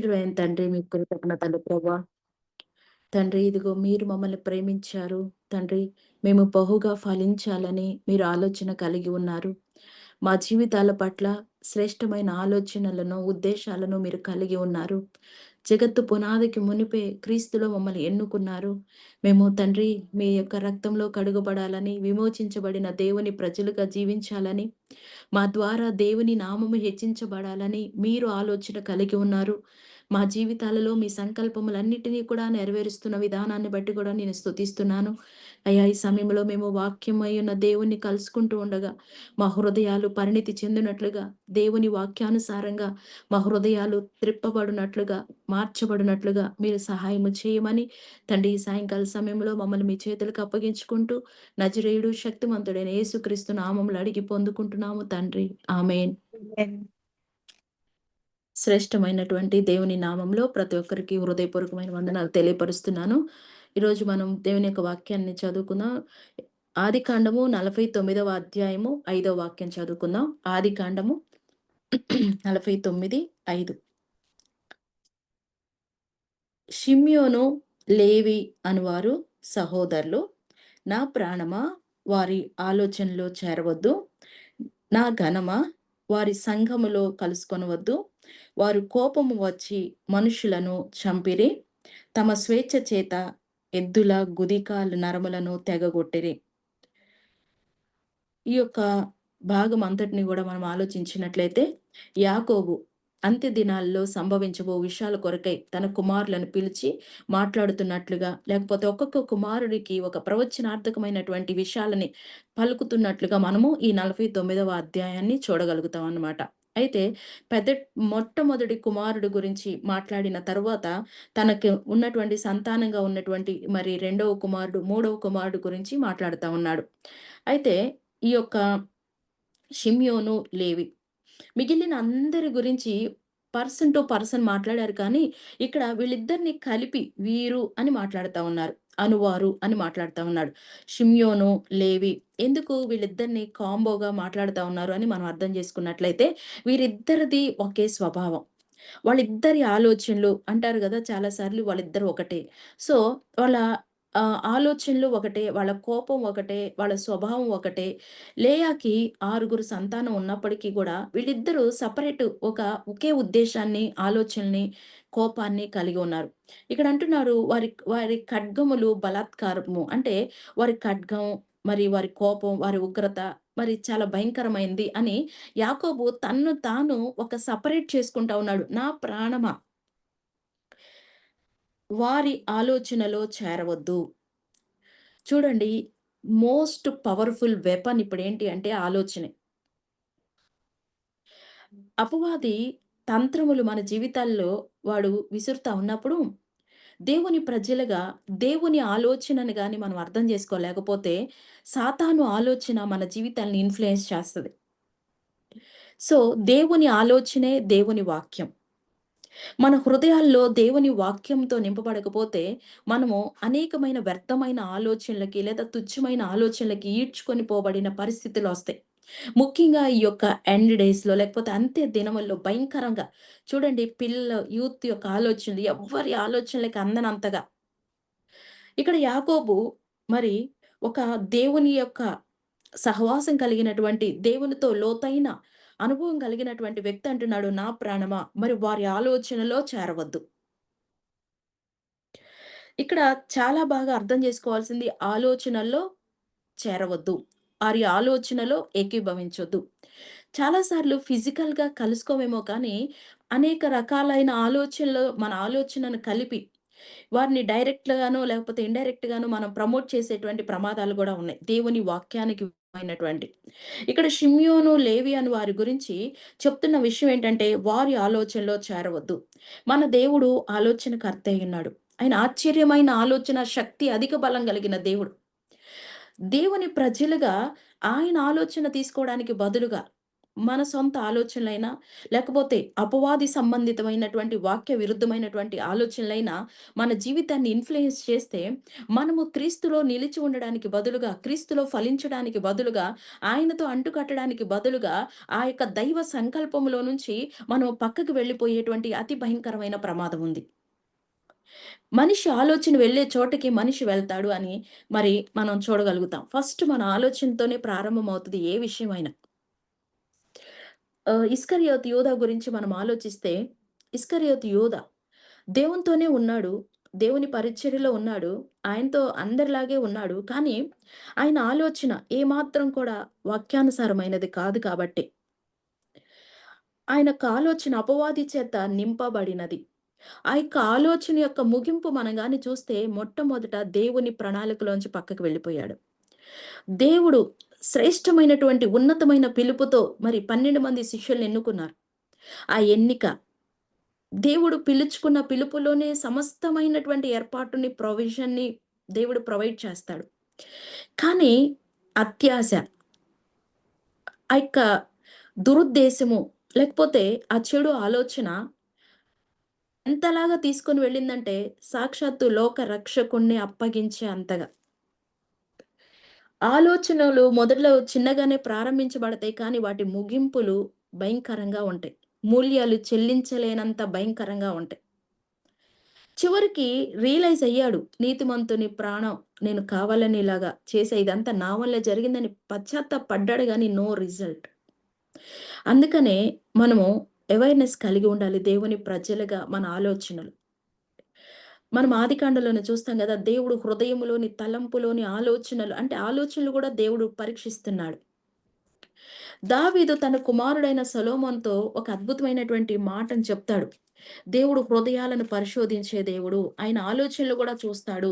పరిశుద్ధుడైన తండ్రి మీకు కృతజ్ఞతలు ప్రభా. తండ్రి ఇదిగో మీరు మమ్మల్ని ప్రేమించారు. తండ్రి మేము బహుగా ఫలించాలని మీరు ఆలోచన కలిగి ఉన్నారు. మా జీవితాల పట్ల శ్రేష్టమైన ఆలోచనలను, ఉద్దేశాలను మీరు కలిగి ఉన్నారు. జగత్తు పునాదికి మునిపే క్రీస్తులో మమ్మల్ని ఎన్నుకున్నారు. మేము తండ్రి మీ యొక్క రక్తంలో కడుగబడాలని, విమోచించబడిన దేవుని ప్రజలుగా జీవించాలని, మా ద్వారా దేవుని నామము హెచ్చించబడాలని మీరు ఆలోచన కలిగి ఉన్నారు. మా జీవితాలలో మీ సంకల్పములన్నిటినీ కూడా నెరవేరుస్తున్న విధానాన్ని బట్టి కూడా నేను స్తుతిస్తున్నాను. అయ్యా! ఈ సమయంలో మేము వాక్యమై ఉన్న దేవుణ్ణి కలుసుకుంటూ ఉండగా, మా హృదయాలు పరిణితి చెందినట్లుగా, దేవుని వాక్యానుసారంగా మా హృదయాలు త్రిప్పబడినట్లుగా, మార్చబడినట్లుగా మీరు సహాయము చేయమని తండ్రి ఈ సాయంకాల సమయంలో మమ్మల్ని మీ చేతులకు అప్పగించుకుంటూ నజరేయుడు శక్తిమంతుడైన యేసుక్రీస్తు నామములో అడిగి పొందుకుంటున్నాము తండ్రి. ఆమేన్. ఆమేన్. శ్రేష్టమైనటువంటి దేవుని నామంలో ప్రతి ఒక్కరికి హృదయపూర్వకమైన వందనాలు తెలియపరుస్తున్నాను. ఈరోజు మనం దేవుని యొక్క వాక్యాన్ని చదువుకుందాం. ఆదికాండము 49వ అధ్యాయము 5వ వాక్యం చదువుకుందాం. ఆదికాండము 49:5. షిమ్యోను, లేవి అనువారు సహోదరులు, నా ప్రాణమా వారి ఆలోచనలో చేరవద్దు. నా ఘనమా వారి సంఘములో కలుసుకొనవద్దు. వారు కోపము వచ్చి మనుషులను చంపిరి. తమ స్వేచ్ఛ చేత ఎద్దుల గుదికాల నరములను తెగగొట్టిరి. ఈ యొక్క భాగం అంతటిని కూడా మనం ఆలోచించినట్లయితే యాకోబు అంత్య దినాల్లో సంభవించబో విషయాల కొరకై తన కుమారులను పిలిచి మాట్లాడుతున్నట్లుగా, లేకపోతే ఒక్కొక్క కుమారుడికి ఒక ప్రవచనార్థకమైనటువంటి విషయాలని పలుకుతున్నట్లుగా మనము ఈ 49వ అధ్యాయాన్ని చూడగలుగుతాం అన్నమాట. అయితే పెద్ద మొట్టమొదటి కుమారుడు గురించి మాట్లాడిన తరువాత తనకు ఉన్నటువంటి సంతానంగా ఉన్నటువంటి మరి రెండవ కుమారుడు, మూడవ కుమారుడు గురించి మాట్లాడుతా ఉన్నాడు. అయితే ఈ యొక్క షిమ్యోను, లేవి మిగిలిన అందరి గురించి పర్సన్ టు పర్సన్ మాట్లాడారు కానీ, ఇక్కడ వీళ్ళిద్దరిని కలిపి వీరు అని మాట్లాడుతా ఉన్నారు. అనువారు అని మాట్లాడుతా ఉన్నాడు. షిమ్యోను, లేవి ఎందుకు వీళ్ళిద్దరిని కాంబోగా మాట్లాడుతా ఉన్నారు అని మనం అర్థం చేసుకున్నట్లయితే, వీరిద్దరిది ఒకే స్వభావం. వాళ్ళిద్దరి ఆలోచనలు అంటారు గదా! చాలా సార్లు వాళ్ళిద్దరూ ఒకటే. సో, వాళ్ళ ఆలోచనలు ఒకటే, వాళ్ళ కోపం ఒకటే, వాళ్ళ స్వభావం ఒకటే. లేయాకి 6 సంతానం ఉన్నప్పటికీ గూడా వీళ్ళిద్దరూ ఒకే ఉద్దేశాన్ని, ఆలోచనని, కోపాన్ని కలిగి ఉన్నారు. ఇక్కడ అంటున్నారు వారి వారి ఖడ్గములు బలాత్కారము. అంటే వారి ఖడ్గం, మరి వారి కోపం, వారి ఉగ్రత మరి చాలా భయంకరమైంది అని యాకోబు తన్ను తాను ఒక సెపరేట్ చేసుకుంటా ఉన్నాడు. నా ప్రాణమా వారి ఆలోచనలో చేరవద్దు. చూడండి, మోస్ట్ పవర్‌ఫుల్ వెపన్ ఇప్పుడేంటి అంటే ఆలోచనే. అపవాది తంత్రములు మన జీవితాల్లో వాడు విసురుతా ఉన్నప్పుడు, దేవుని ప్రజలుగా దేవుని ఆలోచనను గాని మనం అర్థం చేసుకోలేకపోతే, సాతాను ఆలోచన మన జీవితాల్ని ఇన్‌ఫ్లుయెన్స్ చేస్తది. సో, దేవుని ఆలోచనే దేవుని వాక్యం. మన హృదయాల్లో దేవుని వాక్యంతో నింపబడకపోతే, మనము అనేకమైన వ్యర్థమైన ఆలోచనలకి లేదా తుచ్చమైన ఆలోచనలకి ఈడ్చుకొని పోబడిన పరిస్థితులొస్తాయి. ముఖ్యంగా ఈ యొక్క ఎండ్ డేస్‌లో లేకపోతే అంత్య దినముల్లో భయంకరంగా చూడండి, పిల్లల యూత్ యొక్క ఆలోచనలు ఎవ్వరి ఆలోచనలకి అందనంతగా. ఇక్కడ యాకోబు మరి ఒక దేవుని యొక్క సహవాసం కలిగినటువంటి, దేవునితో లోతైన అనుభవం కలిగినటువంటి వ్యక్తి అంటున్నాడు, నా ప్రాణమా మరి వారి ఆలోచనలో చేరవద్దు. ఇక్కడ చాలా బాగా అర్థం చేసుకోవాల్సింది ఆలోచనల్లో చేరవద్దు. వారి ఆలోచనలో ఏకీభవించొద్దు. చాలా సార్లు ఫిజికల్‌గా కలుసుకోమేమో కానీ, అనేక రకాలైన ఆలోచనలు మన ఆలోచనను కలిపి, వారిని డైరెక్ట్‌గానో లేకపోతే ఇండైరెక్ట్‌గానో మనం ప్రమోట్ చేసేటువంటి ప్రమాదాలు గూడా ఉన్నాయి. దేవుని వాక్యానికి అయినటువంటి. ఇక్కడ షిమ్యోను, లేవి అని వారి గురించి చెప్తున్న విషయం ఏంటంటే, వారి ఆలోచనలో చేరవద్దు. మన దేవుడు ఆలోచనకర్త అయ్యున్నాడు. ఆయన ఆశ్చర్యమైన ఆలోచన శక్తి, అధిక బలం కలిగిన దేవుడు. దేవుని ప్రజలుగా ఆయన ఆలోచన తీసుకోవడానికి బదులుగా, మన సొంత ఆలోచనలైనా, లేకపోతే అపవాది సంబంధితమైనటువంటి వాక్య విరుద్ధమైనటువంటి ఆలోచనలైనా మన జీవితాన్ని ఇన్‌ఫ్లూయెన్స్ చేస్తే, మనము క్రీస్తులో నిలిచి ఉండడానికి బదులుగా, క్రీస్తులో ఫలించడానికి బదులుగా, ఆయనతో అంటుకట్టడానికి బదులుగా, ఆ యొక్క దైవ సంకల్పంలో నుంచి మనం పక్కకి వెళ్ళిపోయేటువంటి అతి భయంకరమైన ప్రమాదం ఉంది. మనిషి ఆలోచన వెళ్ళే చోటకి మనిషి వెళ్తాడు అని మరి మనం చూడగలుగుతాం. ఫస్ట్ మన ఆలోచనతోనే ప్రారంభమవుతది ఏ విషయమైనా. ఇస్కరియోతు యూదా గురించి మనం ఆలోచిస్తే, ఇస్కరియోతు యూదా దేవునితోనే ఉన్నాడు. దేవుని పరిచర్యలో ఉన్నాడు. ఆయనతో అందరిలాగే ఉన్నాడు. కానీ ఆయన ఆలోచన ఏమాత్రం కూడా వాక్యానుసారమైనది కాదు కాబట్టి, ఆయన యొక్క ఆలోచన అపవాది చేత నింపబడినది. ఆ యొక్క ఆలోచన యొక్క ముగింపు మనం గాని చూస్తే మొట్టమొదట దేవుని ప్రణాళికలోంచి పక్కకు వెళ్ళిపోయాడు. దేవుడు శ్రేష్టమైనటువంటి ఉన్నతమైన పిలుపుతో మరి 12 మంది శిష్యుల్ని ఎన్నుకున్నారు. ఆ ఎన్నిక దేవుడు పిలుచుకున్న పిలుపులోనే సమస్తమైనటువంటి ఏర్పాటుని, ప్రొవిజన్‌ని దేవుడు ప్రొవైడ్ చేస్తాడు. కానీ అత్యాశ, ఆ యొక్క దురుద్దేశము, లేకపోతే ఆ చెడు ఆలోచన ఎంతలాగా తీసుకొని వెళ్ళిందంటే, సాక్షాత్తు లోక రక్షకుడిని అప్పగించే అంతగా. ఆలోచనలు మొదట్లో చిన్నగానే ప్రారంభించబడతాయి. కానీ వాటి ముగింపులు భయంకరంగా ఉంటాయి. మూల్యాలు చెల్లించలేనంత భయంకరంగా ఉంటాయి. చివరికి రియలైజ్ అయ్యాడు. నీతిమంతుని ప్రాణం నేను కావాలని ఇలాగా చేశా. ఇదంతా నా వల్లే జరిగిందని పశ్చాత్తాపడ్డాడు గానీ నో రిజల్ట్. అందుకనే మనము అవేర్‌నెస్ కలిగి ఉండాలి. దేవుని ప్రజలుగా మన ఆలోచనలు. మనం ఆదికాండంలోనే చూస్తాం గదా! దేవుడు హృదయంలోని, తలంపులోని ఆలోచనలు అంటే ఆలోచనలు గూడా దేవుడు పరీక్షిస్తున్నాడు. దావీదు తన కుమారుడైన సొలొమోనుతో ఒక అద్భుతమైనటువంటి మాటను చెప్తాడు. దేవుడు హృదయాలను పరిశోధించే దేవుడు. ఆయన ఆలోచనలు గూడా చూస్తాడు.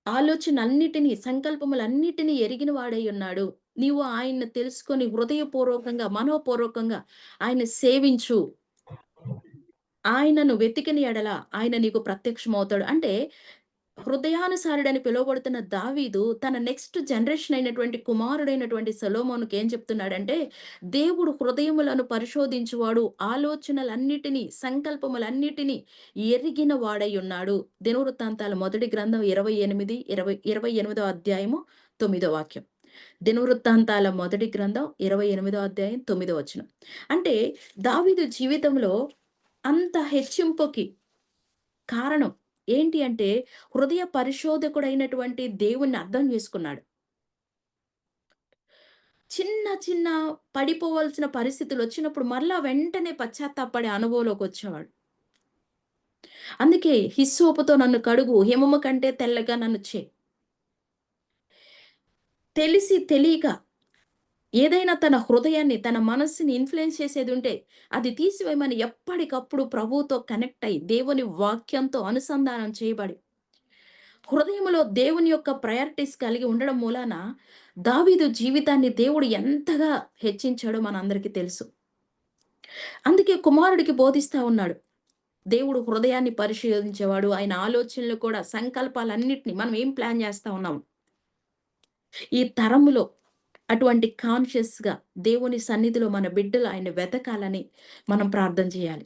ఆలోచనలన్నిటిని, సంకల్పములన్నిటిని ఎరిగిన వాడై ఉన్నాడు. నీవు ఆయన్ని తెలుసుకొని హృదయపూర్వకంగా, మనోపూర్వకంగా ఆయన్ని సేవించు. ఆయనను వెతికిన ఎడల ఆయన నీకు ప్రత్యక్షమవుతాడు. అంటే హృదయానుసారుడని పిలువబడుతున్న దావీదు తన నెక్స్ట్ జనరేషన్ అయినటువంటి కుమారుడైనటువంటి సొలొమోనుకి ఏం చెప్తున్నాడంటే, దేవుడు హృదయములను పరిశోధించువాడు, ఆలోచనలన్నిటిని, సంకల్పములన్నిటిని ఎరిగిన వాడై ఉన్నాడు. దినవృత్తాంతాల మొదటి గ్రంథం 28 అధ్యాయము 9 వాక్యం. దినవృత్తాంతాల మొదటి గ్రంథం 28 అధ్యాయం 9 వచనం. అంటే దావీదు జీవితంలో అంత హెచ్చింపుకి కారణం ఏంటి అంటే, హృదయ పరిశోధకుడైనటువంటి దేవుణ్ణి అర్థం చేసుకున్నాడు. చిన్న చిన్న పడిపోవాల్సిన పరిస్థితులొచ్చినప్పుడు మరలా వెంటనే పశ్చాత్తాపపడే అనుభవంలోకొచ్చేవాడు. అందుకే హిస్సోపుతో నన్ను కడుగు, హిమము కంటే తెల్లగా నన్ను చెయ్. తెలిసి తెలియక ఏదైనా తన హృదయాన్ని, తన మనస్సుని ఇన్‌ఫ్లూయెన్స్ చేసేదుంటే, అది తీసివేయమని ఎప్పటికప్పుడు ప్రభువుతో కనెక్ట్ అయ్యి, దేవుని వాక్యంతో అనుసంధానం చేయబడి హృదయంలో దేవుని యొక్క ప్రయారిటీస్ కలిగి ఉండడం మూలాన దావీదు జీవితాన్ని దేవుడు ఎంతగా హెచ్చించాడో మనందరికీ తెలుసు. అందుకే కుమారుడికి బోధిస్తా ఉన్నాడు. దేవుడు హృదయాన్ని పరిశోధించేవాడు. ఆయన ఆలోచనలు కూడా సంకల్పాలన్నిటిని మనం ఏం ప్లాన్ చేస్తా ఉన్నాం. ఈ తరములో అటువంటి కాన్షియస్‌గా దేవుని సన్నిధిలో మన బిడ్డలు ఆయన్ని వెతకాలని మనం ప్రార్థన చేయాలి.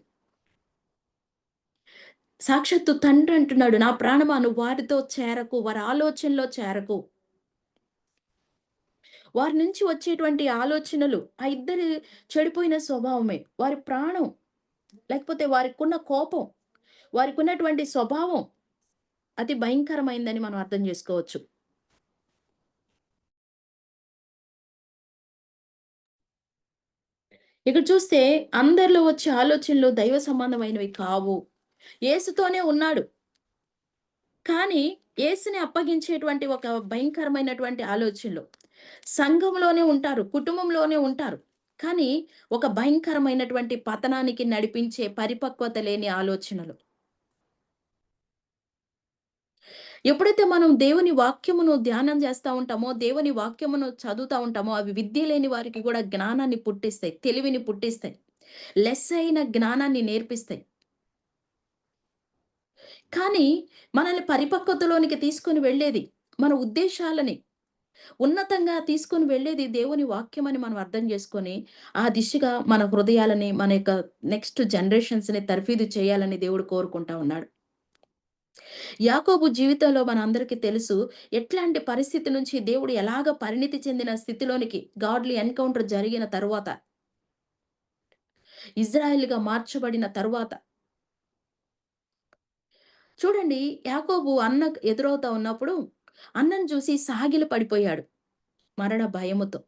సాక్షాత్తు తండ్రి అంటున్నాడు, "నా ప్రాణమా నువ్వు వారితో చేరకు, వారి ఆలోచనలో చేరకు." వారి నుంచి వచ్చేటువంటి ఆలోచనలు ఆ ఇద్దరి చెడిపోయిన స్వభావమే. వారి ప్రాణం లేకపోతే వారికున్న కోపం, వారికున్నటువంటి స్వభావం అతి భయంకరమైందని మనం అర్థం జేసుకోవచ్చు. ఇక్కడ చూస్తే అందరిలో వచ్చే ఆలోచనలు దైవ సంబంధమైనవి కావు. యేసుతోనే ఉన్నాడు. కానీ యేసుని అప్పగించేటువంటి ఒక భయంకరమైనటువంటి ఆలోచనలు. సంఘంలోనే ఉంటారు. కుటుంబంలోనే ఉంటారు. కానీ ఒక భయంకరమైనటువంటి పతనానికి నడిపించే పరిపక్వత లేని ఆలోచనలు. ఎప్పుడైతే మనం దేవుని వాక్యమును ధ్యానం చేస్తా ఉంటామో, దేవుని వాక్యమును చదువుతా ఉంటామో, అవి విద్య లేని వారికి కూడా జ్ఞానాన్ని పుట్టిస్తాయి. తెలివిని పుట్టిస్తాయి. లెస్సైన జ్ఞానాన్ని నేర్పిస్తాయి. కానీ మనల్ని పరిపక్వతలోనికి తీసుకొని వెళ్ళేది మన ఉద్దేశాలని, ఉన్నతంగా తీసుకొని వెళ్ళేది దేవుని వాక్యమని మనం అర్థం చేసుకొని, ఆ దిశగా మన హృదయాలని, మన యొక్క నెక్స్ట్ జనరేషన్స్‌ని తర్ఫీదు చేయాలని దేవుడు కోరుకుంటా ఉన్నాడు. యాకోబు జీవితంలో మనందరికీ తెలుసు. ఎట్లాంటి పరిస్థితి నుంచి దేవుడు ఎలాగ పరిణితి చెందిన స్థితిలోనికి గాడ్‌లీ ఎన్‌కౌంటర్ జరిగిన తరువాత, ఇజ్రాయెల్‌గా మార్చబడిన తరువాత చూడండి, యాకోబు అన్నకు ఎదురవుతా ఉన్నప్పుడు అన్నను చూసి సాగిల పడిపోయాడు మరణ భయముతో.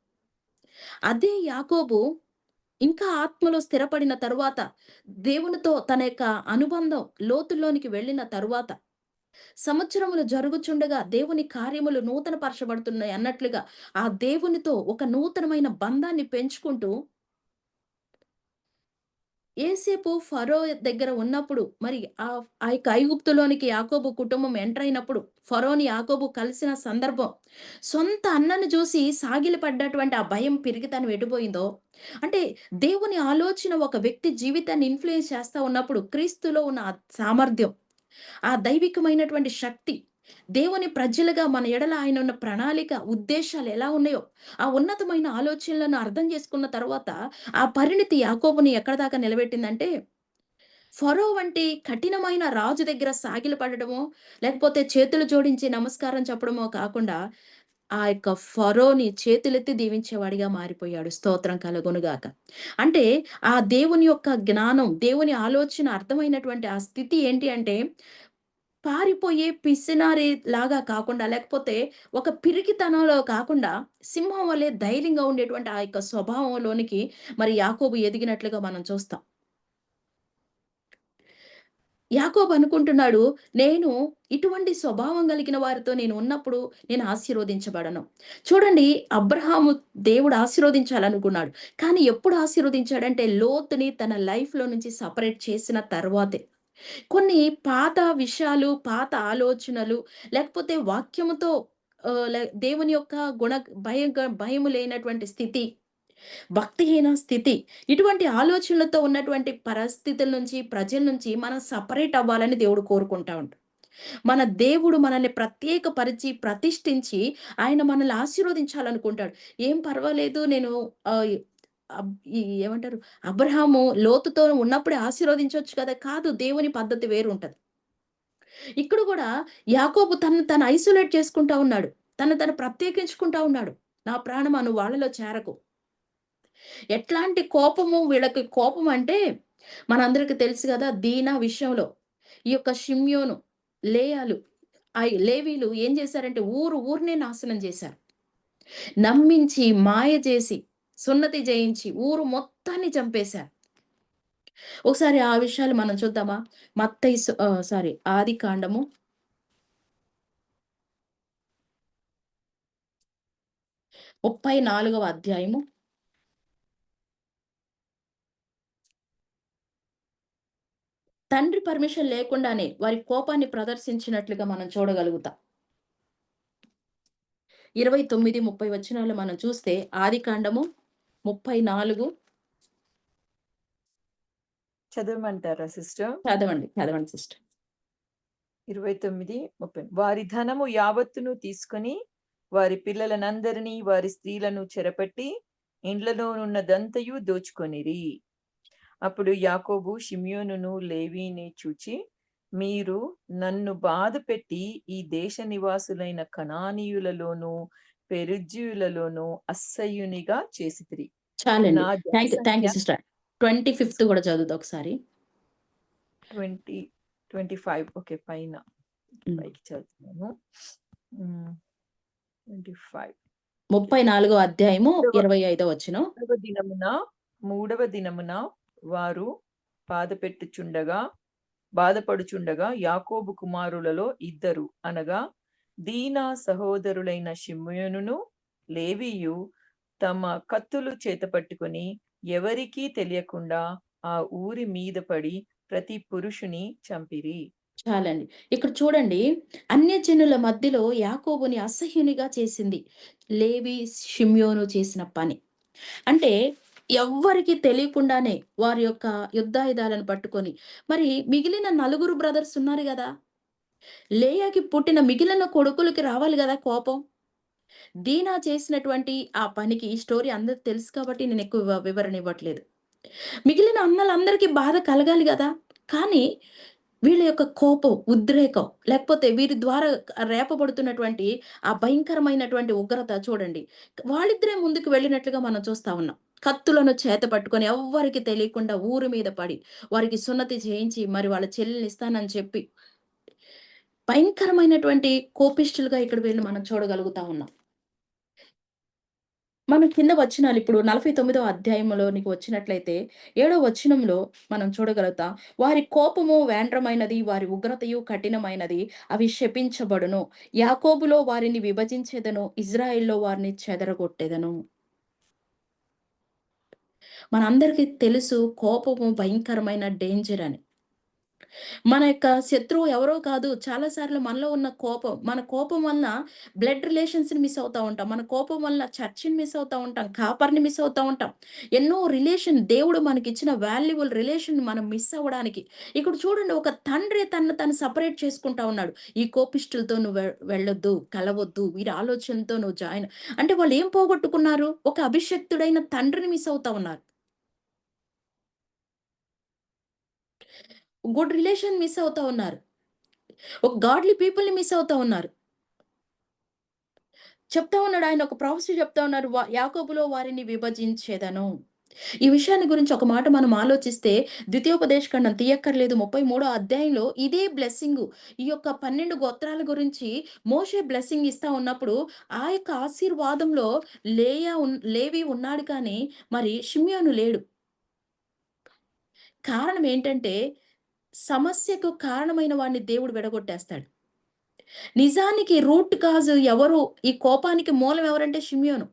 అదే యాకోబు ఇంకా ఆత్మలో స్థిరపడిన తరువాత, దేవునితో తన యొక్క అనుబంధం లోతుల్లోనికి వెళ్ళిన తరువాత, సంవత్సరములు జరుగుచుండగా దేవుని కార్యములు నూతన పరచబడుతున్నాయి అన్నట్లుగా, ఆ దేవునితో ఒక నూతనమైన బంధాన్ని పెంచుకుంటూ ఏసేపు ఫరో దగ్గర ఉన్నప్పుడు మరి ఆ యొక్క ఐగుప్తులోనికి యాకోబు కుటుంబం ఎంటర్ అయినప్పుడు ఫరోని యాకోబు కలిసిన సందర్భం, సొంత అన్నను చూసి సాగిలపడ్డటువంటి ఆ భయం పెరిగి తను ఎటుపోయిందో, అంటే దేవుని ఆలోచన ఒక వ్యక్తి జీవితాన్ని ఇన్‌ఫ్లూయెన్స్ చేస్తా ఉన్నప్పుడు క్రీస్తులో ఉన్న ఆ సామర్థ్యం, ఆ దైవికమైనటువంటి శక్తి, దేవుని ప్రజలుగా మన ఎడల ఆయన ఉన్న ప్రణాళిక, ఉద్దేశాలు ఎలా ఉన్నాయో, ఆ ఉన్నతమైన ఆలోచనలను అర్థం చేసుకున్న తర్వాత, ఆ పరిణితి యాకోబుని ఎక్కడి దాకా నిలబెట్టిందంటే, ఫరో వంటి కఠినమైన రాజు దగ్గర సాగిలపడడమో, లేకపోతే చేతులు జోడించి నమస్కారం చెప్పడమో కాకుండా, ఆ యొక్క ఫరోని చేతులెత్తి దీవించేవాడిగా మారిపోయాడు. స్తోత్రం కలుగునుగాక. అంటే ఆ దేవుని యొక్క జ్ఞానం, దేవుని ఆలోచన అర్థమైనటువంటి ఆ స్థితి ఏంటి అంటే, పారిపోయే పిసినారి లాగా కాకుండా, లేకపోతే ఒక పిరికితనంలో కాకుండా, సింహం వలె ధైర్యంగా ఉండేటువంటి ఆ యొక్క స్వభావంలోనికి మరి యాకోబు ఎదిగినట్లుగా మనం చూస్తాం. యాకోబు అనుకుంటున్నాడు, నేను ఇటువంటి స్వభావం కలిగిన వారితో నేను ఉన్నప్పుడు నేను ఆశీర్వదించబడను. చూడండి, అబ్రహాము దేవుడు ఆశీర్వదించాలనుకున్నాడు. కానీ ఎప్పుడు ఆశీర్వదించాడంటే లోతుని తన లైఫ్‌లో నుంచి సెపరేట్ చేసిన తర్వాతే. కొన్ని పాత విషయాలు, పాత ఆలోచనలు, లేకపోతే వాక్యముతో దేవుని యొక్క గుణ భయము లేనటువంటి స్థితి, భక్తిహీన స్థితి, ఇటువంటి ఆలోచనలతో ఉన్నటువంటి పరిస్థితుల నుంచి, ప్రజల నుంచి మనం సెపరేట్ అవ్వాలని దేవుడు కోరుకుంటా ఉంటాడు. మన దేవుడు మనల్ని ప్రత్యేకపరిచి, ప్రతిష్ఠించి, ఆయన మనల్ని ఆశీర్వదించాలనుకుంటాడు. ఏం పర్వాలేదు, నేను ఆహ్, అబ్ ఈ ఏమంటారు, అబ్రహాము లోతుతో ఉన్నప్పుడే ఆశీర్వదించొచ్చు కదా! కాదు, దేవుని పద్ధతి వేరుంటది. ఇక్కడ గూడా యాకోబు తనను తను ఐసోలేట్ చేసుకుంటా ఉన్నాడు. తను ప్రత్యేకించుకుంటా ఉన్నాడు. నా ప్రాణమా నువ్వు వాళ్ళలో చేరకు. ఎట్లాంటి కోపము వీళ్ళకి కోపం అంటే, మనందరికి తెలుసు గదా! దీనా విషయంలో. ఈ యొక్క షిమ్యోను, లేయాలు, లేవీలు ఏం చేశారంటే ఊరినే నాశనం చేశారు. నమ్మించి, మాయ చేసి, సున్నతి చేయించి ఊరు మొత్తాన్ని చంపేశారు. ఒకసారి ఆ విషయాలు మనం చూద్దామా? సారీ, ఆదికాండము 34వ అధ్యాయము. తండ్రి పర్మిషన్ లేకుండానే వారి కోపాన్ని ప్రదర్శించినట్లుగా మనం చూడగలుగుతాం. 29, 30 వచనాలు మనం చూస్తే ఆదికాండము 34. చదవమంటారా సిస్టర్? చదవండి సిస్టర్. 29, 30. వారి ధనము యావత్తును తీసుకొని వారి పిల్లలనందరినీ వారి స్త్రీలను చెరపట్టి ఇండ్లలోనున్నదంతయు దోచుకొనిరి. అప్పుడు యాకోబు షిమ్యోనును లేవీని చూచి, మీరు నన్ను బాధపెట్టి ఈ దేశ నివాసులైన కనానీయులలోను పెరిజ్జీయులలోను అసహ్యునిగా చేసితిరి. చాలండి. నా థాంక్ జనసంఖ్య యూ సిస్టర్. 25థ్ కూడా చదువుతా ఒకసారి. 20, 25. ఓకే, పైన హ్మ్. పైకి చదువుతున్నాను. 25. 34వ అధ్యాయము మూడవ 25వ వచనం. మూడవ దినమున మూడవ దినమున వారు బాధపెట్టుచుండగా బాధపడుచుండగా యాకోబు కుమారులలో ఇద్దరు అనగా దీనా సహోదరులైన షిమ్యోనును లేవీయు తమ కత్తులు చేతపట్టుకొని ఎవరికీ తెలియకుండా ఆ ఊరి మీద పడి ప్రతి పురుషుని చంపిరి. చాలండి. ఇక్కడ చూడండి, అన్యజనుల మధ్యలో యాకోబుని అసహ్యునిగా చేసింది లేవి, షిమ్యోను చేసిన పని. అంటే ఎవ్వరికీ తెలియకుండానే వారి యొక్క యుద్ధాయుధాలను పట్టుకొని, మరి మిగిలిన నలుగురు బ్రదర్స్ ఉన్నారు గదా! లేయాకి పుట్టిన మిగిలిన కొడుకులకి రావాలి గదా కోపం. దీనా చేసినటువంటి ఆ పనికి ఈ స్టోరీ అందరికి తెలుసు కాబట్టి నేనెక్కువ వివరణ ఇవ్వట్లేదు. మిగిలిన అన్నలందరికీ బాధ కలగాలి గదా! కానీ వీళ్ళ యొక్క కోపం, ఉద్రేకం లేకపోతే వీరి ద్వారా రేపబడుతున్నటువంటి ఆ భయంకరమైనటువంటి ఉగ్రత చూడండి. వాళ్ళిద్దరే ముందుకు వెళ్ళినట్లుగా మనం చూస్తా ఉన్నాం. కత్తులను చేత పట్టుకొని ఎవ్వరికీ తెలియకుండా ఊరి మీద పడి, వారికి సున్నతి చేయించి, మరి వాళ్ళ చెల్లెల్ని ఇస్తానని చెప్పి, భయంకరమైనటువంటి కోపిష్ఠులుగా ఇక్కడ వీళ్ళు మనం చూడగలుగుతా ఉన్నాం. మనం కింద వచనాలు ఇప్పుడు 49వ అధ్యాయంలోనికి వచ్చినట్లయితే, ఏడో వచనంలో మనం చూడగలుగుతాం. వారి కోపము వేండ్రమైనది, వారి ఉగ్రతయు కఠినమైనది. అవి శపించబడును. యాకోబులో వారిని విభజించెదను, ఇజ్రాయెల్‌లో వారిని చెదరగొట్టెదను. మనందరికీ తెలుసు కోపము భయంకరమైన డేంజర్ అని. మన యొక్క శత్రువు ఎవరో కాదు. చాలా సార్లు మనలో ఉన్న కోపం, మన కోపం వలన బ్లడ్ రిలేషన్స్‌ని మిస్ అవుతా ఉంటాం. మన కోపం వలన చర్చిని మిస్ అవుతా ఉంటాం. కాపరిని మిస్ అవుతా ఉంటాం. ఎన్నో రిలేషన్ దేవుడు మనకిచ్చిన వాల్యుబుల్ రిలేషన్‌ని మనం మిస్ అవ్వడానికి ఇక్కడ చూడండి ఒక తండ్రి తనను తను సెపరేట్ చేసుకుంటా ఉన్నాడు. ఈ కోపిష్ఠులతో నువ్వు వెళ్ళొద్దు, కలవొద్దు, వీరి ఆలోచనలతో నువ్వు జాయిన్ అంటే వాళ్ళు ఏం పోగొట్టుకున్నారు? ఒక అభిషిక్తుడైన తండ్రిని మిస్ అవుతా ఉన్నారు. గుడ్ రిలేషన్ మిస్ అవుతా ఉన్నారు. ఒక గాడ్‌లీ పీపుల్‌ని మిస్ అవుతా ఉన్నారు. చెప్తా ఉన్నాడు ఆయన ఒక ప్రొఫెసీ చెప్తా ఉన్నారు. యాకోబులో వారిని విభజించెదను. ఈ విషయాన్ని గురించి ఒక మాట మనం ఆలోచిస్తే ద్వితీయోపదేశకాండం తీయక్కర్లేదు 33 అధ్యాయంలో ఇదే బ్లెస్సింగు. ఈ యొక్క 12 గోత్రాల గురించి మోషే బ్లెస్సింగ్ ఇస్తా ఉన్నప్పుడు ఆ యొక్క ఆశీర్వాదంలో లేవి ఉన్నాడు కానీ మరి షిమ్యోను లేడు. కారణం ఏంటంటే సమస్యకు కారణమైన వాడిని దేవుడు విడగొట్టేస్తాడు. నిజానికి రూట్ కాజ్ ఎవరు? ఈ కోపానికి మూలం ఎవరంటే షిమ్యోను.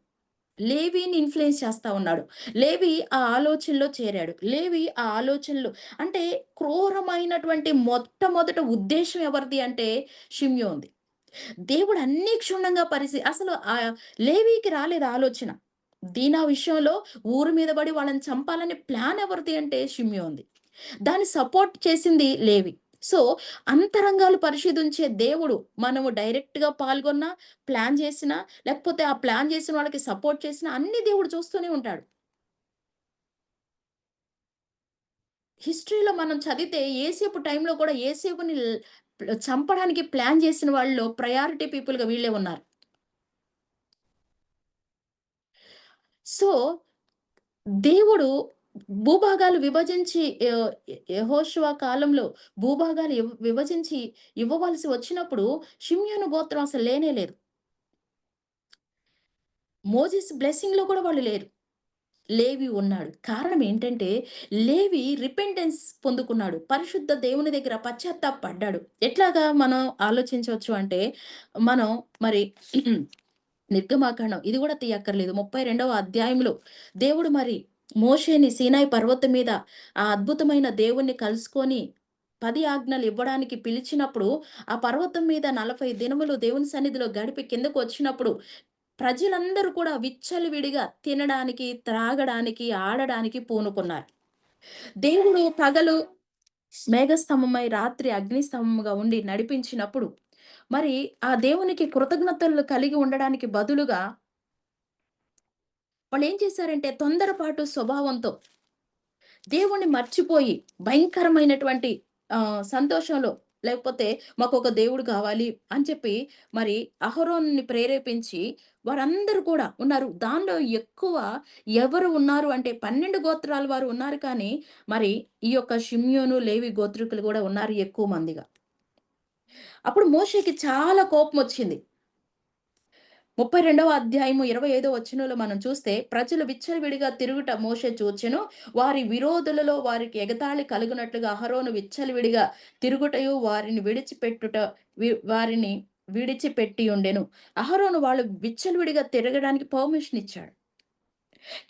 లేవీని ఇన్‌ఫ్లుయెన్స్ చేస్తా ఉన్నాడు. లేవి ఆ ఆలోచనలో చేరాడు. లేవి ఆ ఆలోచనలు అంటే క్రూరమైనటువంటి మొట్టమొదట ఉద్దేశ్యం ఎవరిది అంటే షిమ్యోన్‌ది. దేవుడు అన్నీ క్షుణ్ణంగా అసలు లేవీకి రాలేదు ఆలోచన. దీనా విషయంలో ఊరు మీద పడి వాళ్ళని చంపాలనే ప్లాన్ ఎవరిది అంటే షిమ్యోన్‌ది. దాన్ని సపోర్ట్ చేసింది లేవి. సో, అంతరంగాలు పరిశోధించే దేవుడు మనము డైరెక్ట్‌గా పాల్గొన్నా, ప్లాన్ చేసినా, లేకపోతే ఆ ప్లాన్ చేసిన వాళ్ళకి సపోర్ట్ చేసినా అన్నీ దేవుడు చూస్తూనే ఉంటాడు. హిస్టరీలో మనం చదివితే యేసేపు టైంలో కూడా యేసేపుని చంపడానికి ప్లాన్ చేసిన వాళ్ళలో ప్రయారిటీ పీపుల్‌గా వీళ్ళే ఉన్నారు. సో, దేవుడు భూభాగాలు విభజించి యెహోషువ కాలంలో భూభాగాలు విభజించి ఇవ్వవలసి వచ్చినప్పుడు షిమ్యోను గోత్రం అసలు లేనే లేదు. మోజెస్ బ్లెస్సింగ్‌లో కూడా వాళ్ళు లేరు. లేవి ఉన్నాడు. కారణం ఏంటంటే లేవి రిపెంటెన్స్ పొందుకున్నాడు. పరిశుద్ధ దేవుని దగ్గర పశ్చాత్తాపపడ్డాడు. ఎట్లాగా మనం ఆలోచించొచ్చు అంటే మనం మరి నిర్గమాకాండం ఇది గూడా తీయక్కర్లేదు. 32వ అధ్యాయంలో దేవుడు మరి మోషేని సీనాయి పర్వతం మీద ఆ అద్భుతమైన దేవుణ్ణి కలుసుకొని 10 ఆజ్ఞలు ఇవ్వడానికి పిలిచినప్పుడు, ఆ పర్వతం మీద 40 దినములు దేవుని సన్నిధిలో గడిపి కిందకొచ్చినప్పుడు, ప్రజలందరూ కూడా విచ్చలవిడిగా తినడానికి, త్రాగడానికి, ఆడడానికి పూనుకున్నారు. దేవుడు పగలు మేఘస్తంభమై, రాత్రి అగ్నిస్తంభంగా ఉండి నడిపించినప్పుడు, మరి ఆ దేవునికి కృతజ్ఞతలు కలిగి ఉండడానికి బదులుగా వాళ్ళేం చేశారంటే తొందరపాటు స్వభావంతో దేవుణ్ణి మర్చిపోయి భయంకరమైనటువంటి సంతోషంలో లేకపోతే మాకొక దేవుడు కావాలి అని చెప్పి మరి అహరోనుని ప్రేరేపించి వారందరూ కూడా ఉన్నారు. దానిలో ఎక్కువ ఎవరు ఉన్నారు అంటే 12 గోత్రాల వారు ఉన్నారు కానీ మరి ఈ యొక్క షిమ్యోను, లేవి గోత్రికులు కూడా ఉన్నారు ఎక్కువ మందిగా. అప్పుడు మోషేకి చాలా కోపమొచ్చింది. 32వ అధ్యాయము 25వ వచనంలో మనం చూస్తే, ప్రజలు విచ్చలవిడిగా తిరుగుట మోషే చూచెను. వారి విరోధులలో వారికి ఎగతాళి కలుగునట్లుగా అహరోను విచ్చలవిడిగా తిరుగుటయు వారిని విడిచిపెట్టుట వారిని విడిచిపెట్టియుండెను. అహరోను వాళ్ళు విచ్చలవిడిగా తిరగడానికి పర్మిషన్ ఇచ్చాడు.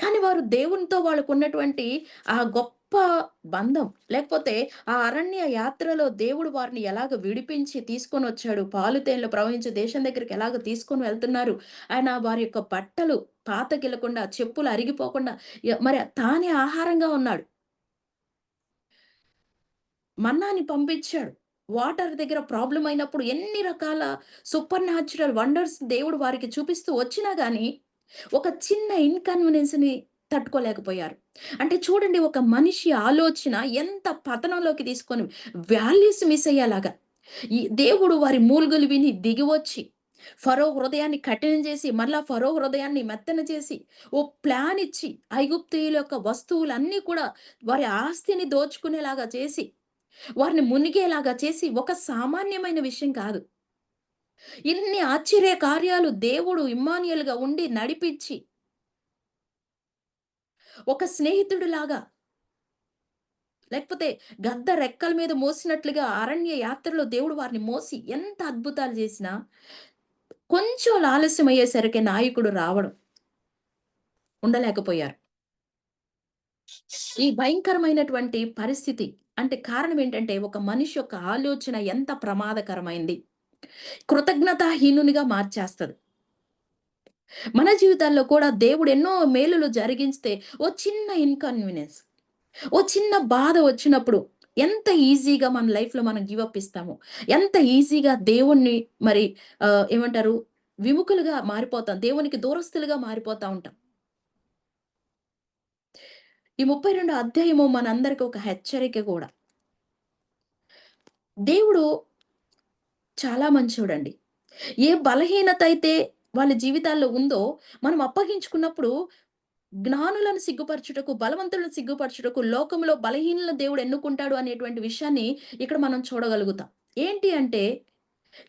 కానీ వారు దేవునితో వాళ్ళకున్నటువంటి ఆ గొప్ప బంధం, లేకపోతే ఆ అరణ్య యాత్రలో దేవుడు వారిని ఎలాగ విడిపించి తీసుకొనొచ్చాడు. పాలు తేనెలు ప్రవహించే దేశం దగ్గరికి ఎలాగ తీసుకొని వెళ్తున్నారు. ఆయన వారి యొక్క బట్టలు పాతగిలకుండా, చెప్పులు అరిగిపోకుండా మరి తానే ఆహారంగా ఉన్నాడు. మన్నాని పంపించాడు. వాటర్ దగ్గర ప్రాబ్లమ్ అయినప్పుడు ఎన్ని రకాల సూపర్ న్యాచురల్ వండర్స్ దేవుడు వారికి చూపిస్తూ వచ్చినా గాని, ఒక చిన్న ఇన్‌కన్వీనియన్స్‌ని తట్టుకోలేకపోయారు. అంటే చూడండి, ఒక మనిషి ఆలోచన ఎంత పతనంలోకి తీసుకొని వాల్యూస్ మిస్ అయ్యేలాగా, ఈ దేవుడు వారి మూల్గులు విని దిగివచ్చి, ఫరో హృదయాన్ని కఠినం చేసి, మరలా ఫరో హృదయాన్ని మెత్తన చేసి, ఓ ప్లాన్ ఇచ్చి, ఐగుప్తీయుల యొక్క వస్తువులన్నీ కూడా వారి ఆస్తిని దోచుకునేలాగా చేసి, వారిని మునిగేలాగా చేసి, ఒక సామాన్యమైన విషయం కాదు. ఇన్ని ఆశ్చర్య కార్యాలు దేవుడు ఇమ్మానుయేల్‌గా ఉండి నడిపించి, ఒక స్నేహితుడిలాగా, లేకపోతే గద్ద రెక్కల మీద మోసినట్లుగా అరణ్య యాత్రలో దేవుడు వారిని మోసి ఎంత అద్భుతాలు చేసినా, కొంచెం ఆలస్యం అయ్యేసరికి నాయకుడు రావడం ఉండలేకపోయారు. ఈ భయంకరమైనటువంటి పరిస్థితి అంటే కారణం ఏంటంటే, ఒక మనిషి యొక్క ఆలోచన ఎంత ప్రమాదకరమైంది. కృతజ్ఞతాహీనునిగా మార్చేస్తది. మన జీవితాల్లో కూడా దేవుడు ఎన్నో మేలులు జరిగిస్తే, ఓ చిన్న ఇన్‌కన్వీనియన్స్, ఓ చిన్న బాధ వచ్చినప్పుడు ఎంత ఈజీగా మన లైఫ్‌లో మనం గివ్ అప్ ఇస్తాము. ఎంత ఈజీగా దేవుణ్ణి మరి ఏమంటారు, విముఖులుగా మారిపోతాం. దేవునికి దూరస్తులుగా మారిపోతా ఉంటాం. ఈ 32 అధ్యాయము మనందరికి ఒక హెచ్చరిక కూడా. దేవుడు చాలా మంచోడండి. ఏ బలహీనత అయితే వాళ్ళ జీవితాల్లో ఉందో మనం అప్పగించుకున్నప్పుడు, జ్ఞానులను సిగ్గుపరచుటకు, బలవంతులను సిగ్గుపరచుటకు లోకంలో బలహీనులను దేవుడు ఎన్నుకుంటాడు అనేటువంటి విషయాన్ని ఇక్కడ మనం చూడగలుగుతాం. ఏంటి అంటే,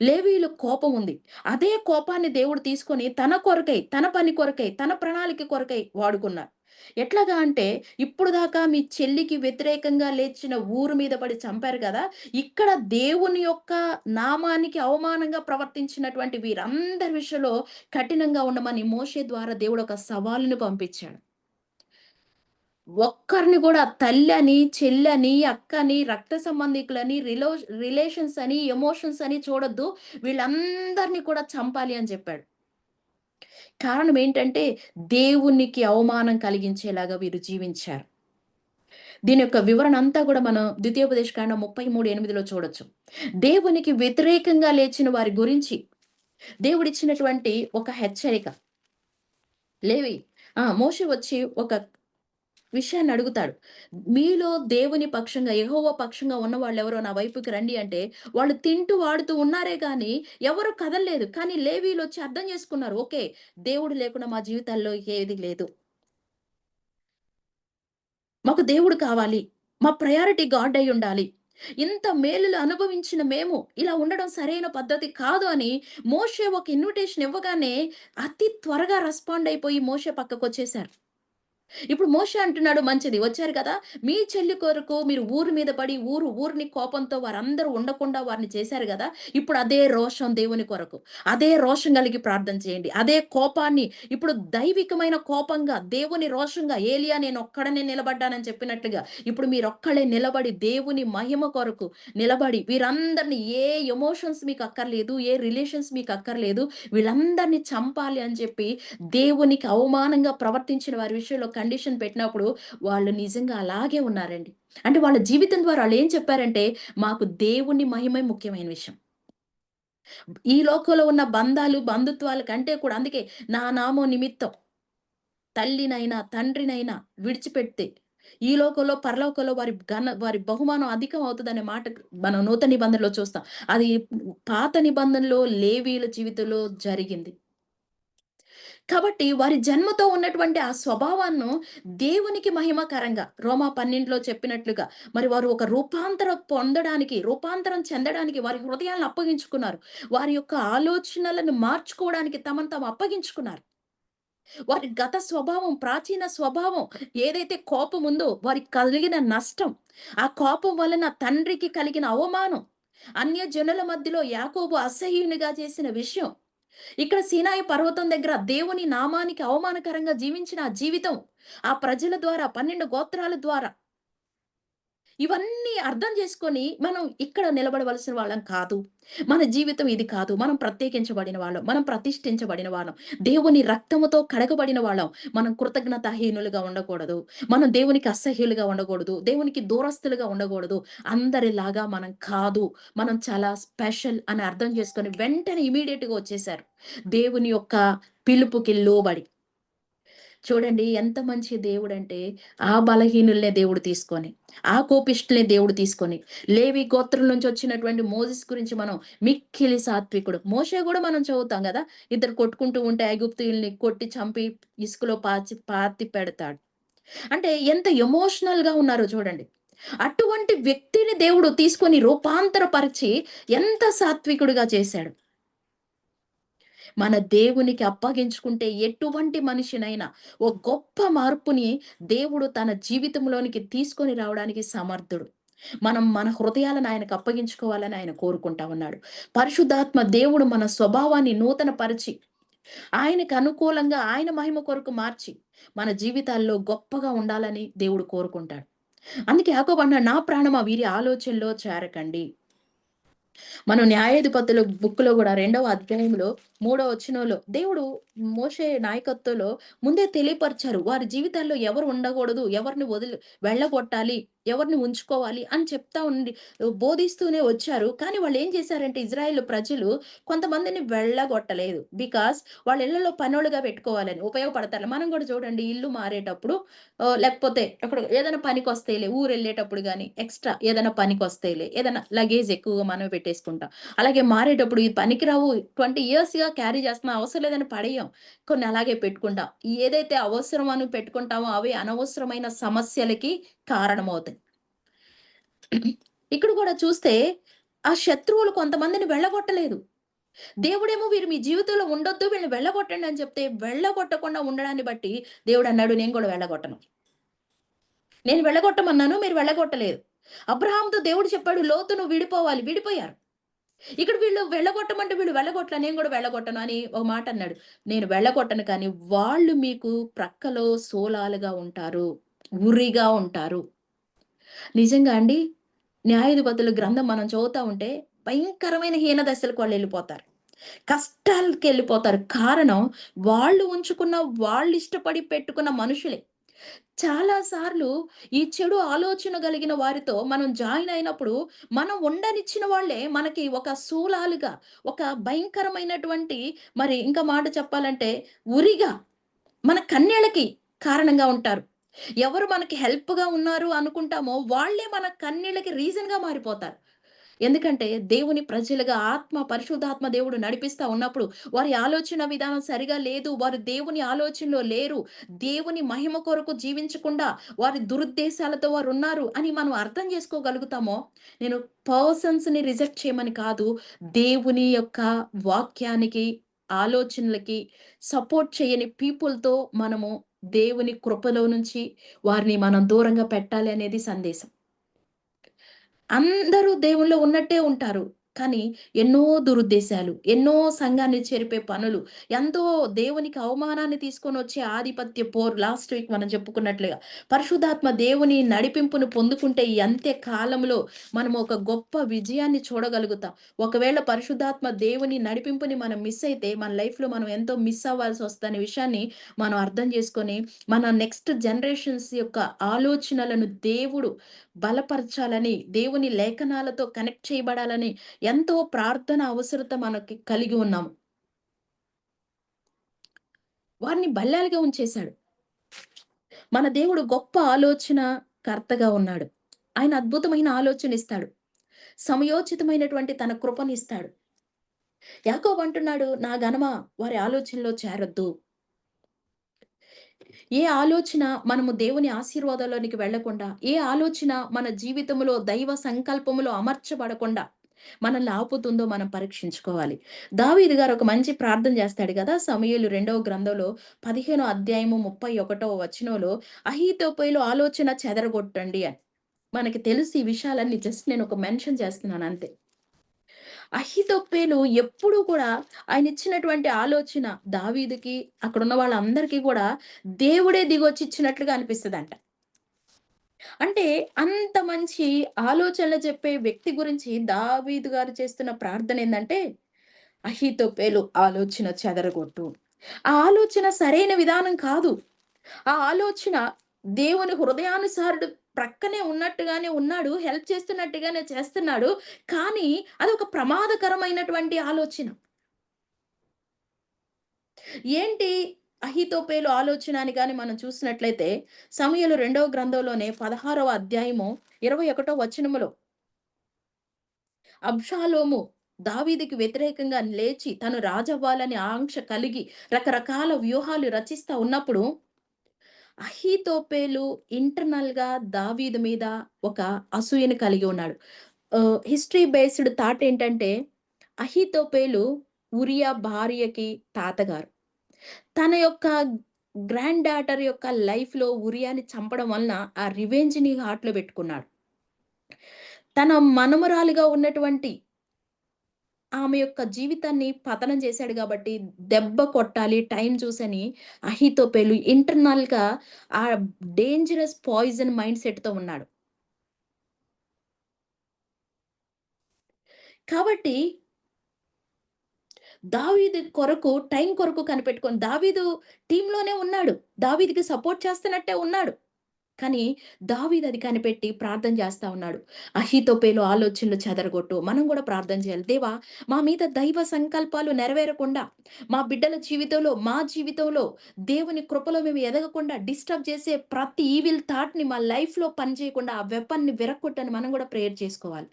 లేవీయులకు కోపం ఉంది. అదే కోపాన్ని దేవుడు తీసుకొని తన కొరకై, తన పని కొరకై, తన ప్రణాళిక కొరకై వాడుకున్నారు. ఎట్లాగా అంటే, ఇప్పుడు దాకా మీ చెల్లికి వ్యతిరేకంగా లేచిన ఊరు మీద పడి చంపారు గదా! ఇక్కడ దేవుని యొక్క నామానికి అవమానంగా ప్రవర్తించినటువంటి వీరందరి విషయంలో కఠినంగా ఉండమని మోషే ద్వారా దేవుడు ఒక సవాలును పంపించాడు. ఒక్కరిని గూడా తల్లని, చెల్లని, అక్కని, రక్త సంబంధికులని, రిలేషన్స్ అని, ఎమోషన్స్ అని చూడొద్దు. వీళ్ళందరిని కూడా చంపాలి అని చెప్పాడు. కారణం ఏంటంటే, దేవునికి అవమానం కలిగించేలాగా వీరు జీవించారు. దీని యొక్క వివరణ అంతా గూడా మనం ద్వితీయోపదేశకాండం 33:8లో చూడొచ్చు. దేవునికి వ్యతిరేకంగా లేచిన వారి గురించి దేవుడిచ్చినటువంటి ఒక హెచ్చరిక. లేవి మోషే వచ్చి ఒక విషయాన్ని అడుగుతాడు. మీలో దేవుని పక్షంగా, యెహోవా పక్షంగా ఉన్నవాళ్ళెవరో నా వైపుకి రండి అంటే, వాళ్ళు తింటూ, వాడుతూ ఉన్నారే గానీ, ఎవరు కదలలేదు. కానీ లేవీయులొచ్చి అర్థం చేసుకున్నారు. ఓకే, దేవుడు లేకుండా మా జీవితాల్లో ఏది లేదు. మాకు దేవుడు కావాలి. మా ప్రయారిటీ గాడ్ అయ్యుండాలి. ఇంత మేలులు అనుభవించిన మేము ఇలా ఉండడం సరైన పద్ధతి కాదు అని మోషే ఒక ఇన్విటేషన్ ఇవ్వగానే అతి త్వరగా రెస్పాండ్ అయిపోయి మోషే పక్కకొచ్చేసారు. ఇప్పుడు మోషే అంటున్నాడు, మంచిది వచ్చారు కదా! మీ చెల్లి కొరకు మీరు ఊరు మీద పడి ఊరిని కోపంతో వారందరూ ఉండకుండా వారిని చేశారు గదా! ఇప్పుడు అదే రోషం దేవుని కొరకు. అదే రోషం కలిగి ప్రార్థన చేయండి. అదే కోపాన్ని ఇప్పుడు దైవికమైన కోపంగా, దేవుని రోషంగా, ఏలియా నేనొక్కడనే నిలబడ్డానని చెప్పినట్లుగా, ఇప్పుడు మీరొక్కళ్ళే నిలబడి దేవుని మహిమ కొరకు నిలబడి, వీరందరిని ఏ ఎమోషన్స్ మీకు అక్కర్లేదు. ఏ రిలేషన్స్ మీకు అక్కర్లేదు. వీళ్ళందరిని చంపాలి అని చెప్పి దేవునికి అవమానంగా ప్రవర్తించిన వారి విషయంలో కండిషన్ పెట్టినప్పుడు, వాళ్ళు నిజంగా అలాగే ఉన్నారండి. అంటే వాళ్ళ జీవితం ద్వారా ఆళ్ళేం చెప్పారంటే, మాకు దేవుని మహిమే ముఖ్యమైన విషయం. ఈ లోకంలో ఉన్న బంధాలు, బంధుత్వాల కంటే కూడా అందుకే నా నామం నిమిత్తం తల్లినైనా, తండ్రినైనా విడిచిపెడితే, ఈ లోకంలో, పరలోకంలో వారి బహుమానం అధికం అవుతదనే మాట మనం నూతన నిబంధనలో చూస్తాం. అది పాత నిబంధనలో లేవీయుల జీవితంలో జరిగింది. కాబట్టి వారి జన్మతో ఉన్నటువంటి ఆ స్వభావాన్ని దేవునికి మహిమకరంగా రోమా 12లో చెప్పినట్లుగా మరి వారు ఒక రూపాంతరం చెందడానికి వారి హృదయాలను అప్పగించుకున్నారు. వారి యొక్క ఆలోచనలను మార్చుకోవడానికి తమను తాము అప్పగించుకున్నారు. వారి గత స్వభావం, ప్రాచీన స్వభావం ఏదైతే కోపం ఉందో వారికి కలిగిన నష్టం, ఆ కోపం వలన తండ్రికి కలిగిన అవమానం, అన్యజనుల మధ్యలో యాకోబు అసహ్యునిగా చేసిన విషయం, ఇక్కడ సీనాయి పర్వతం దగ్గర దేవుని నామానికి అవమానకరంగా జీవించిన ఆ జీవితం, ఆ ప్రజల ద్వారా 12 గోత్రాల ద్వారా ఇవన్నీ అర్థం చేసుకొని మనం ఇక్కడ నిలబడవలసిన వాళ్ళం కాదు. మన జీవితం ఇది కాదు. మనం ప్రత్యేకించబడిన వాళ్ళం. మనం ప్రతిష్ఠించబడిన వాళ్ళం. దేవుని రక్తముతో కడగబడిన వాళ్ళం. మనం కృతజ్ఞతాహీనులుగా ఉండకూడదు. మనం దేవునికి అసహ్యులుగా ఉండకూడదు. దేవునికి దూరస్తులుగా ఉండకూడదు. అందరిలాగా మనం కాదు. మనం చాలా స్పెషల్ అని అర్థం చేసుకొని వెంటనే ఇమ్మీడియేట్‌గా వచ్చేసారు. దేవుని యొక్క పిలుపుకి లోబడి. చూడండి ఎంత మంచి దేవుడంటే, ఆ బలహీనులనే దేవుడు తీసుకొని, ఆ కోపిష్ఠులనే దేవుడు తీసుకొని, లేవి గోత్రం నుంచి వచ్చినటువంటి మోసెస్ గురించి మనం మిక్కిలి సాత్వికుడు. మోషే గూడా మనం చదువుతాం గదా! ఇద్దరు కొట్టుకుంటూ ఉంటే ఐగుప్తీయుల్ని కొట్టి చంపి ఇసుకలో పాతి పెడతాడు. అంటే ఎంత ఎమోషనల్‌గా ఉన్నారో చూడండి. అటువంటి వ్యక్తిని దేవుడు తీసుకొని రూపాంతరపరిచి ఎంత సాత్వికుడిగా చేశాడు. మన దేవునికి అప్పగించుకుంటే ఎటువంటి మనిషినైనా ఓ గొప్ప మార్పుని దేవుడు తన జీవితంలోనికి తీసుకొని రావడానికి సమర్థుడు. మనం మన హృదయాలను ఆయనకు అప్పగించుకోవాలని ఆయన కోరుకుంటా ఉన్నాడు. పరిశుద్ధాత్మ దేవుడు మన స్వభావాన్ని నూతన పరిచి, ఆయనకు అనుకూలంగా ఆయన మహిమ కొరకు మార్చి, మన జీవితాల్లో గొప్పగా ఉండాలని దేవుడు కోరుకుంటాడు. అందుకే యాకోబు అన్నాడు, "నా ప్రాణమా వీరి ఆలోచనలో చేరకండి." మనం న్యాయాధిపతుల బుక్‌లో గూడా రెండవ అధ్యాయంలో మూడో వచనంలో దేవుడు మోషే నాయకత్వంలో ముందే తెలియపరిచారు. వారి జీవితాల్లో ఎవరు ఉండకూడదు, ఎవరిని వెళ్ళగొట్టాలి, ఎవరిని ఉంచుకోవాలి అని చెప్తా ఉండి బోధిస్తూనే వచ్చారు. కానీ వాళ్ళేం చేశారంటే ఇజ్రాయేల్ ప్రజలు కొంతమందిని వెళ్ళగొట్టలేదు. బికాజ్ వాళ్ళ ఇళ్ళలో పనోళ్ళుగా పెట్టుకోవాలని ఉపయోగపడతారు. మనం గూడా చూడండి ఇల్లు మారేటప్పుడు లేకపోతే అక్కడ ఏదైనా పనికొస్తాయిలే ఊరెళ్ళేటప్పుడు గాని, ఎక్స్‌ట్రా ఏదైనా పనికొస్తాయిలే, ఏదైనా లగేజ్ ఎక్కువగా మనమే పెట్టేసుకుంటాం. అలాగే మారేటప్పుడు ఇది పనికిరావు 20 ఇయర్స్‌గా క్యారీ చేస్తున్నాం అవసరం లేదని పడేయం. కొన్ని అలాగే పెట్టుకుంటాం. ఏదైతే అవసరం అని పెట్టుకుంటామో అవి అనవసరమైన సమస్యలకి కారణమవుతాయి. ఇక్కడ కూడా చూస్తే ఆ శత్రువులు కొంతమందిని వెళ్ళగొట్టలేదు. దేవుడేమో వీరు మీ జీవితంలో ఉండొద్దు వీళ్ళని వెళ్ళగొట్టండి అని చెప్తే వెళ్ళగొట్టకుండా ఉండడాన్ని బట్టి దేవుడన్నాడు నేను కూడా వెళ్ళగొట్టను. నేను వెళ్ళగొట్టమన్నాను. మీరు వెళ్ళగొట్టలేదు. అబ్రాహాముతో దేవుడు చెప్పాడు, "లోతు నువ్వు విడిపోవాలి." విడిపోయారు. ఇక్కడ వీళ్ళు వెళ్ళగొట్టమంటే వీళ్ళు వెళ్ళగొట్టల. నేను గూడా వెళ్ళగొట్టను అని ఒక మాట అన్నాడు. నేను వెళ్ళగొట్టను కానీ వాళ్ళు మీకు ప్రక్కలో శూలాలుగా ఉంటారు. ఉరిగా ఉంటారు. నిజంగా అండి. న్యాయాధిపతుల గ్రంథం మనం చదువుతా ఉంటే భయంకరమైన హీన దశలకు వాళ్ళెళ్ళిపోతారు. కష్టాలకెళ్ళిపోతారు. కారణం వాళ్ళు ఉంచుకున్న, వాళ్ళు ఇష్టపడి పెట్టుకున్న మనుషులే. చాలా సార్లు ఈ చెడు ఆలోచన గలిగిన వారితో మనం జాయిన్ అయినప్పుడు, మనం ఉండనిచ్చిన వాళ్ళే మనకి ఒక శూలాలుగా, ఒక భయంకరమైనటువంటి మరి ఇంకా మాట చెప్పాలంటే ఉరిగా, మన కన్నీళ్ళకి కారణంగా ఉంటారు. ఎవరు మనకి హెల్ప్‌గా ఉన్నారు అనుకుంటామో, వాళ్ళే మన కన్నీళ్ళకి రీజన్‌గా మారిపోతారు. ఎందుకంటే దేవుని ప్రజలుగా పరిశుద్ధాత్మ దేవుడు నడిపిస్తా ఉన్నప్పుడు వారి ఆలోచన విధానం సరిగా లేదు. వారు దేవుని ఆలోచనలో లేరు. దేవుని మహిమ కొరకు జీవించకుండా వారి దురుద్దేశాలతో వారున్నారు అని మనం అర్థం చేసుకోగలుగుతామో, నేను పర్సన్స్‌ని రిజెక్ట్ చేయమని కాదు. దేవుని యొక్క వాక్యానికి, ఆలోచనలకి సపోర్ట్ చేయని పీపుల్‌తో మనము దేవుని కృపలో నుంచి వారిని మనం దూరంగా పెట్టాలి అనేది సందేశం. అందరూ దేవునిలో ఉన్నట్టే ఉంటారు. కానీ ఎన్నో దురుద్దేశాలు, ఎన్నో సంఘాన్ని చెరిపే పనులు, ఎంతో దేవునికి అవమానాన్ని తీసుకొనొచ్చే ఆధిపత్య పోరు లాస్ట్ వీక్ మనం చెప్పుకున్నట్లుగా. పరిశుద్ధాత్మ దేవుని నడిపింపును పొందుకుంటే ఈ అంత్య కాలంలో మనం ఒక గొప్ప విజయాన్ని చూడగలుగుతాం. ఒకవేళ పరిశుద్ధాత్మ దేవుని నడిపింపుని మనం మిస్ అయితే మన లైఫ్‌లో మనం ఎంతో మిస్ అవ్వాల్సొస్తదనే విషయాన్ని మనం అర్థం చేసుకొని, మన నెక్స్ట్ జనరేషన్స్ యొక్క ఆలోచనలను దేవుడు బలపరచాలని, దేవుని లేఖనాలతో కనెక్ట్ చేయబడాలని ఎంతో ప్రార్థన అవసరత మనకి కలిగి ఉన్నాము. వారిని బల్లాలుగా ఉంచేశాడు. మన దేవుడు గొప్ప ఆలోచన కర్తగా ఉన్నాడు. ఆయన అద్భుతమైన ఆలోచన ఇస్తాడు. సమయోచితమైనటువంటి తన కృపనిస్తాడు. యాకోబు అంటున్నాడు, "నా ఘనమా వారి ఆలోచనలో చేరొద్దు." ఏ ఆలోచన మనము దేవుని ఆశీర్వాదాల్లోనికి వెళ్ళకుండా, ఏ ఆలోచన మన జీవితంలో దైవ సంకల్పములో అమర్చబడకుండా మనల్ని ఆపుతుందో మనం పరీక్షించుకోవాలి. దావీదు గారు ఒక మంచి ప్రార్థన చేస్తాడు గదా! సమూయేలు రెండవ గ్రంథంలో 15 అధ్యాయము 31వ వచనంలో అహీతోపెలు ఆలోచన చెదరగొట్టండి అని. మనకి తెలుసు ఈ విషయాలన్నీ జస్ట్ నేను ఒక మెన్షన్ చేస్తున్నాను అంతే. అహీతోపెలు ఎప్పుడూ కూడా ఆయనిచ్చినటువంటి ఆలోచన దావీదుకి, అక్కడున్న వాళ్ళందరికీ గూడా దేవుడే దిగొచ్చి ఇచ్చినట్లుగా అనిపిస్తదంట. అంటే అంత మంచి ఆలోచనలు చెప్పే వ్యక్తి గురించి దావీదు గారు చేస్తున్న ప్రార్థన ఏందంటే, అహీతోపెలు ఆలోచన చెదరగొట్టు. ఆ ఆలోచన సరైన విధానం కాదు. ఆ ఆలోచన దేవుని హృదయానుసారుడు ప్రక్కనే ఉన్నట్టుగానే ఉన్నాడు. హెల్ప్ చేస్తున్నట్టుగానే చేస్తున్నాడు. కానీ అదొక ప్రమాదకరమైనటువంటి ఆలోచన. ఏంటి అహీతోపెలు ఆలోచన అని గాని మనం చూసినట్లయితే, సమూయేలు రెండవ గ్రంథంలోనే 16వ అధ్యాయము 21 వచనములో అబ్షాలోము దావీదుకి వ్యతిరేకంగా లేచి తను రాజవ్వాలని ఆంక్ష కలిగి రకరకాల వ్యూహాలు రచిస్తా ఉన్నప్పుడు అహీతోపెలు ఇంటర్నల్‌గా దావీదు మీద ఒక అసూయను కలిగి ఉన్నాడు. హిస్టరీ బేస్డ్ థాట్ ఏంటంటే అహీతోపెలు ఉరియా భార్యకి తాతగారు. తన యొక్క గ్రాండ్ డాటర్ యొక్క లైఫ్‌లో ఉరియాని చంపడం వలన ఆ రివెంజ్‌ని హార్ట్‌లో పెట్టుకున్నాడు. తన మనమరాలిగా ఉన్నటువంటి ఆమె యొక్క జీవితాన్ని పతనం చేశాడు గాబట్టి, దెబ్బ కొట్టాలి టైం చూసని అహీతోపెలు ఇంటర్నల్‌గా ఆ డేంజరస్ పాయిజన్ మైండ్ సెట్‌తో ఉన్నాడు. కాబట్టి దావీదు కొరకు టైం కొరకు కనిపెట్టుకొని దావీదు టీమ్‌లోనే ఉన్నాడు. దావీదుకి సపోర్ట్ చేస్తున్నట్టే ఉన్నాడు. కానీ దావీదు అది కనిపెట్టి ప్రార్థన చేస్తా ఉన్నాడు. అహీతోపెలు ఆలోచనలు చెదరగొట్టు. మనం గూడా ప్రార్థన చేయాలి. దేవా! మా మీద దైవ సంకల్పాలు నెరవేరకుండా, మా బిడ్డల జీవితంలో, మా జీవితంలో దేవుని కృపలో మేము ఎదగకుండా డిస్టర్బ్ చేసే ప్రతి ఈవిల్ థాట్‌ని మా లైఫ్‌లో పనిచేయకుండా ఆ వెపన్‌ని విరగ్గొట్టని మనం గూడా ప్రేయర్ చేసుకోవాలి.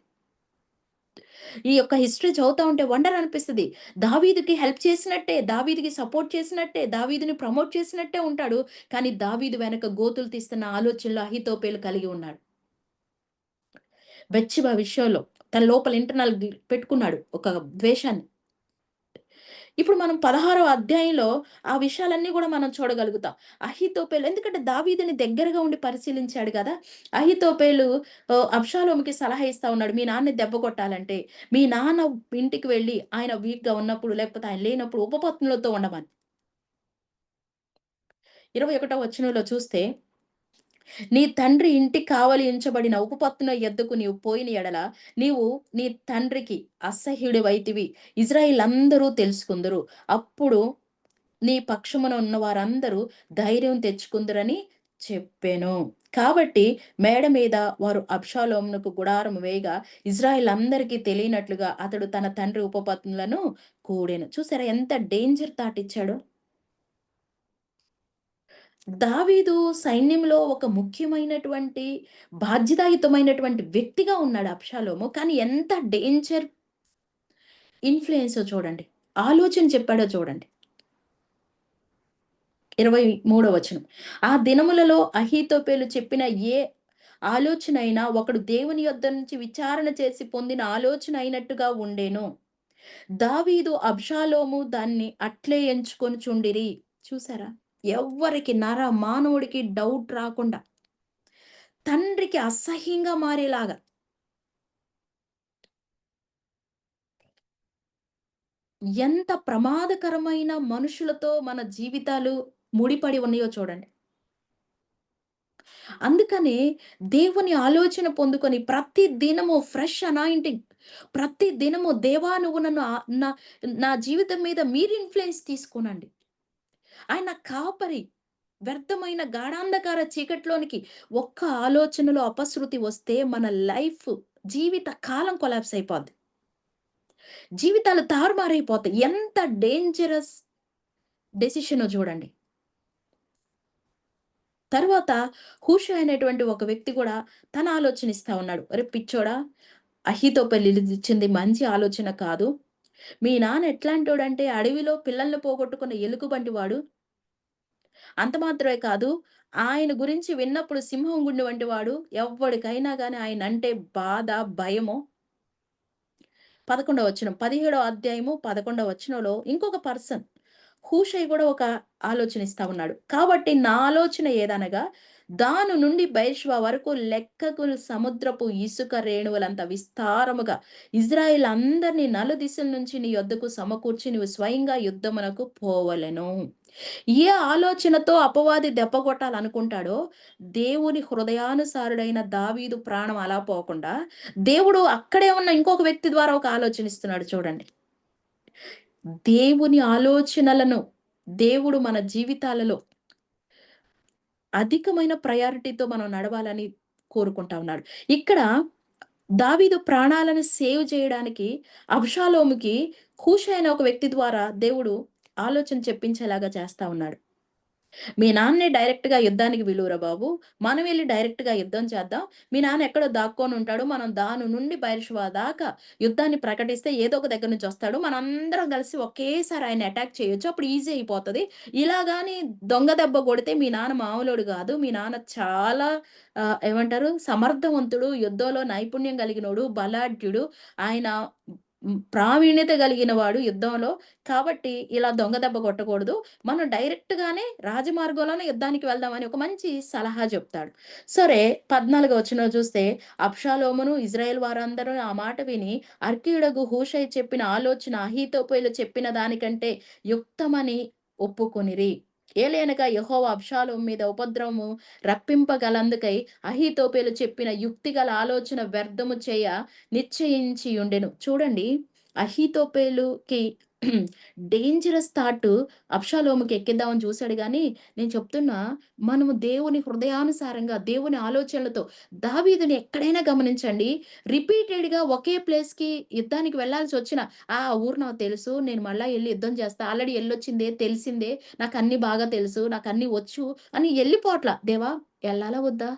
ఈ యొక్క హిస్టరీ చదువుతా ఉంటే వండర్ అనిపిస్తది. దావీదుకి హెల్ప్ చేసినట్టే, దావీదుకి సపోర్ట్ చేసినట్టే, దావీదుని ప్రమోట్ చేసినట్టే ఉంటాడు. కానీ దావీదు వెనక గోతులు తీస్తున్న ఆలోచనలు అహీతోపెలు కలిగి ఉన్నాడు. బెత్షెబ విషయంలో తన లోపల ఇంటర్నల్ పెట్టుకున్నాడు ఒక ద్వేషాన్ని. ఇప్పుడు మనం 16వ అధ్యాయంలో ఆ విషయాలన్నీ గూడా మనం చూడగలుగుతాం. అహీతోపెలు ఎందుకంటే దావీదుని దగ్గరగా ఉండి పరిశీలించాడు గదా! అహీతోపెలు అబ్షాలోముకి సలహా ఇస్తా ఉన్నాడు. మీ నాన్నని దెబ్బ కొట్టాలంటే, మీ నాన్న ఇంటికి వెళ్లి ఆయన వీక్‌గా ఉన్నప్పుడు, లేకపోతే ఆయన లేనప్పుడు ఉపపత్నులతో ఉండమని. 21వ వచనంలో చూస్తే నీ తండ్రి ఇంటికి కావలి ఉంచబడిన ఉపపత్నుల యొద్దకు నీవు పోయిన ఎడల, నీవు నీ తండ్రికి అసహ్యుడివైతివి. ఇశ్రాయేలందరూ తెలుసుకుందురు. అప్పుడు నీ పక్షమున ఉన్న వారందరూ ధైర్యం తెచ్చుకుందురని చెప్పెను. కాబట్టి మేడ మీద వారు అబ్షాలోమునకు గుడారము వేయగా, ఇశ్రాయేలందరికీ తెలియనట్లుగా అతడు తన తండ్రి ఉపపత్నులను కూడెను. చూసారా ఎంత డేంజర్ థాట్ ఇచ్చాడో? దావీదు సైన్యంలో ఒక ముఖ్యమైనటువంటి, బాధ్యతాయుతమైనటువంటి వ్యక్తిగా ఉన్నాడు అబ్షాలోము. కానీ ఎంత డేంజర్ ఇన్‌ఫ్లూయెన్సో చూడండి. ఆలోచన చెప్పాడో చూడండి. 23 వచనం. ఆ దినములలో అహీతోపెలు చెప్పిన ఏ ఆలోచనైనా ఒకడు దేవుని యొద్ద నుంచి విచారణ చేసి పొందిన ఆలోచన అయినట్టుగా ఉండెను. దావీదు, అబ్షాలోము దాన్ని అట్లే ఎంచుకొనుచుండిరి. చూసారా? ఎవ్వరికి మానవుడికి డౌట్ రాకుండా తండ్రికి అసహ్యంగా మారేలాగా ఎంత ప్రమాదకరమైన మనుషులతో మన జీవితాలు ముడిపడి ఉన్నాయో చూడండి. అందుకనే దేవుని ఆలోచన పొందుకొని ప్రతి దినము ఫ్రెష్ అనాయింటింగ్, ప్రతి దినము దేవా నువ్వు నన్ను నా నా జీవితం మీద మీరు ఇన్‌ఫ్లూయెన్స్ తీసుకోనండి. ఆయన కాపరి. వ్యర్థమైన గాఢాంధకార చీకటిలోనికి ఒక్క ఆలోచనలో అపశృతి వస్తే మన లైఫ్ జీవిత కాలం కొలాప్స్ అయిపోద్ది. జీవితాలు తారుమారైపోతాయి. ఎంత డేంజరస్ డెసిషనో చూడండి. తరువాత హూషై అనేటువంటి ఒక వ్యక్తి కూడా తన ఆలోచన ఇస్తా ఉన్నాడు. "ఒరేయ్ పిచ్చోడా! అహీతోపెలు ఇచ్చింది మంచి ఆలోచన కాదు. మీ నాన్న ఎట్లాంటోడంటే అడవిలో పిల్లల్ని పోగొట్టుకున్న ఎలుగుబంటి వాడు. అంత మాత్రమే కాదు ఆయన గురించి విన్నప్పుడు సింహం గుండు వంటి వాడు. ఎవ్వడికైనా గాని ఆయనంటే బాధ, భయము." 11వ వచనం. 17వ అధ్యాయము 11వ వచనంలో ఇంకొక పర్సన్ హూషై గూడా ఒక ఆలోచన ఇస్తా ఉన్నాడు. కాబట్టి నా ఆలోచన ఏదనగా, దాను నుండి బెయేర్షెబా వరకు లెక్కకు సముద్రపు ఇసుక రేణువులంత విస్తారముగా ఇజ్రాయేల్ అందరిని నలుదిశల నుంచి నీ యొద్దకు సమకూర్చి నీవు స్వయంగా యుద్ధమునకు పోవలెను. ఏ ఆలోచనతో అపవాది దెబ్బ కొట్టాలనుకుంటాడో, దేవుని హృదయానుసారుడైన దావీదు ప్రాణం అలా పోకుండా, దేవుడు అక్కడే ఉన్న ఇంకొక వ్యక్తి ద్వారా ఒక ఆలోచన ఇస్తున్నాడు చూడండి. దేవుని ఆలోచనలను దేవుడు మన జీవితాలలో అధికమైన ప్రయారిటీతో మనం నడవాలని కోరుకుంటా ఉన్నాడు. ఇక్కడ దావీదు ప్రాణాలను సేవ్ చేయడానికి అబ్షాలోముకి హూషై అనే ఒక వ్యక్తి ద్వారా దేవుడు ఆలోచన చెప్పించేలాగా చేస్తా ఉన్నాడు. మీ నాన్నే డైరెక్ట్‌గా యుద్ధానికి పిలువురా బాబు. మనం వెళ్లి డైరెక్ట్‌గా యుద్ధం చేద్దాం. మీ నాన్న ఎక్కడో దాక్కొనుంటాడు. మనం దాని నుండి బెయేర్షెబా దాకా యుద్ధాన్ని ప్రకటిస్తే ఏదో ఒక దగ్గర నుంచి వస్తాడు. మనందరం కలిసి ఒకేసారి ఆయన్ని అటాక్ చేయొచ్చు. అప్పుడు ఈజీ అయిపోతది. ఇలా గాని దొంగ దెబ్బ కొడితే మీ నాన్న మామూలోడు గాదు. మీ నాన్న చాలా ఏమంటారు సమర్థవంతుడు, యుద్ధంలో నైపుణ్యం కలిగినోడు, బలాఢ్యుడు. ఆయన ప్రావీణ్యత కలిగిన వాడు యుద్ధంలో. కాబట్టి ఇలా దొంగ దెబ్బ కొట్టకూడదు. మనం డైరెక్ట్‌గానే రాజమార్గంలోనే యుద్ధానికి వెళ్దామని ఒక మంచి సలహా చెప్తాడు. సరే 14 వచనంలో చూస్తే అబ్షాలోమును, ఇజ్రాయేల్ వారందరూ ఆ మాట విని అర్కీయుడగు హూషై చెప్పిన ఆలోచన అహీతోపెలు చెప్పిన దానికంటే యుక్తమని ఒప్పుకొనిరి. ఏలయనగా యెహోవా అబ్షాలోము మీద ఉపద్రవము రప్పింపగలందుకై అహీతోపెలు చెప్పిన యుక్తిగల ఆలోచన వ్యర్థము చేయ నిశ్చయించియుండెను. చూడండి అహీతోపెలుకి డేంజరస్ థాట్ అబ్షాలోముకి ఎక్కిద్దామని చూసాడు గానీ, నేను చెప్తున్నా మనము దేవుని హృదయానుసారంగా, దేవుని ఆలోచనలతో దావీదుని ఎక్కడైనా గమనించండి. రిపీటెడ్‌గా ఒకే ప్లేస్‌కి యుద్ధానికి వెళ్ళాల్సొచ్చినా, ఆ ఊరు నాకు తెలుసు. నేను మళ్ళా ఎళ్లి యుద్ధం చేస్తా. ఆల్రెడీ ఎళ్ళొచ్చిందే, తెలిసిందే. నాకన్నీ బాగా తెలుసు. నాకన్నీ వచ్చు అని ఎళ్ళిపోవట్ల. దేవా! ఎళ్ళాలా వద్దా?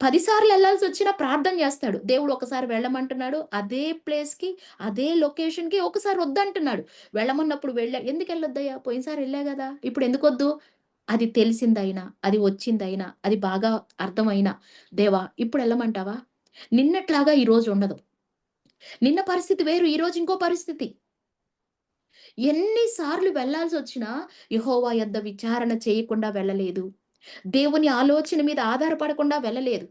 10 సార్లు ఎళ్ళాల్సొచ్చినా ప్రార్థన జేస్తాడు. దేవుడు ఒకసారి వెళ్ళమంటున్నాడు. అదే ప్లేస్‌కి, అదే లొకేషన్‌కి ఒకసారి వద్దంటున్నాడు. వెళ్ళమన్నప్పుడు ఎందుకెళ్ళొద్దయ్యా? పోయినసారి ఎళ్ళా గదా! ఇప్పుడెందుకొద్దు? అది తెలిసిందైనా, అది వచ్చిందైనా, అది బాగా అర్థమైనా, దేవా ఇప్పుడెళ్ళమంటావా? నిన్నట్లాగా ఈరోజు ఉండదు. నిన్న పరిస్థితి వేరు, ఈరోజు ఇంకో పరిస్థితి. ఎన్ని సార్లు వెళ్ళాల్సొచ్చినా యెహోవా యొద్ద విచారణ చేయకుండా వెళ్ళలేదు. దేవుని ఆలోచన మీద ఆధారపడకుండా వెళ్ళలేదు.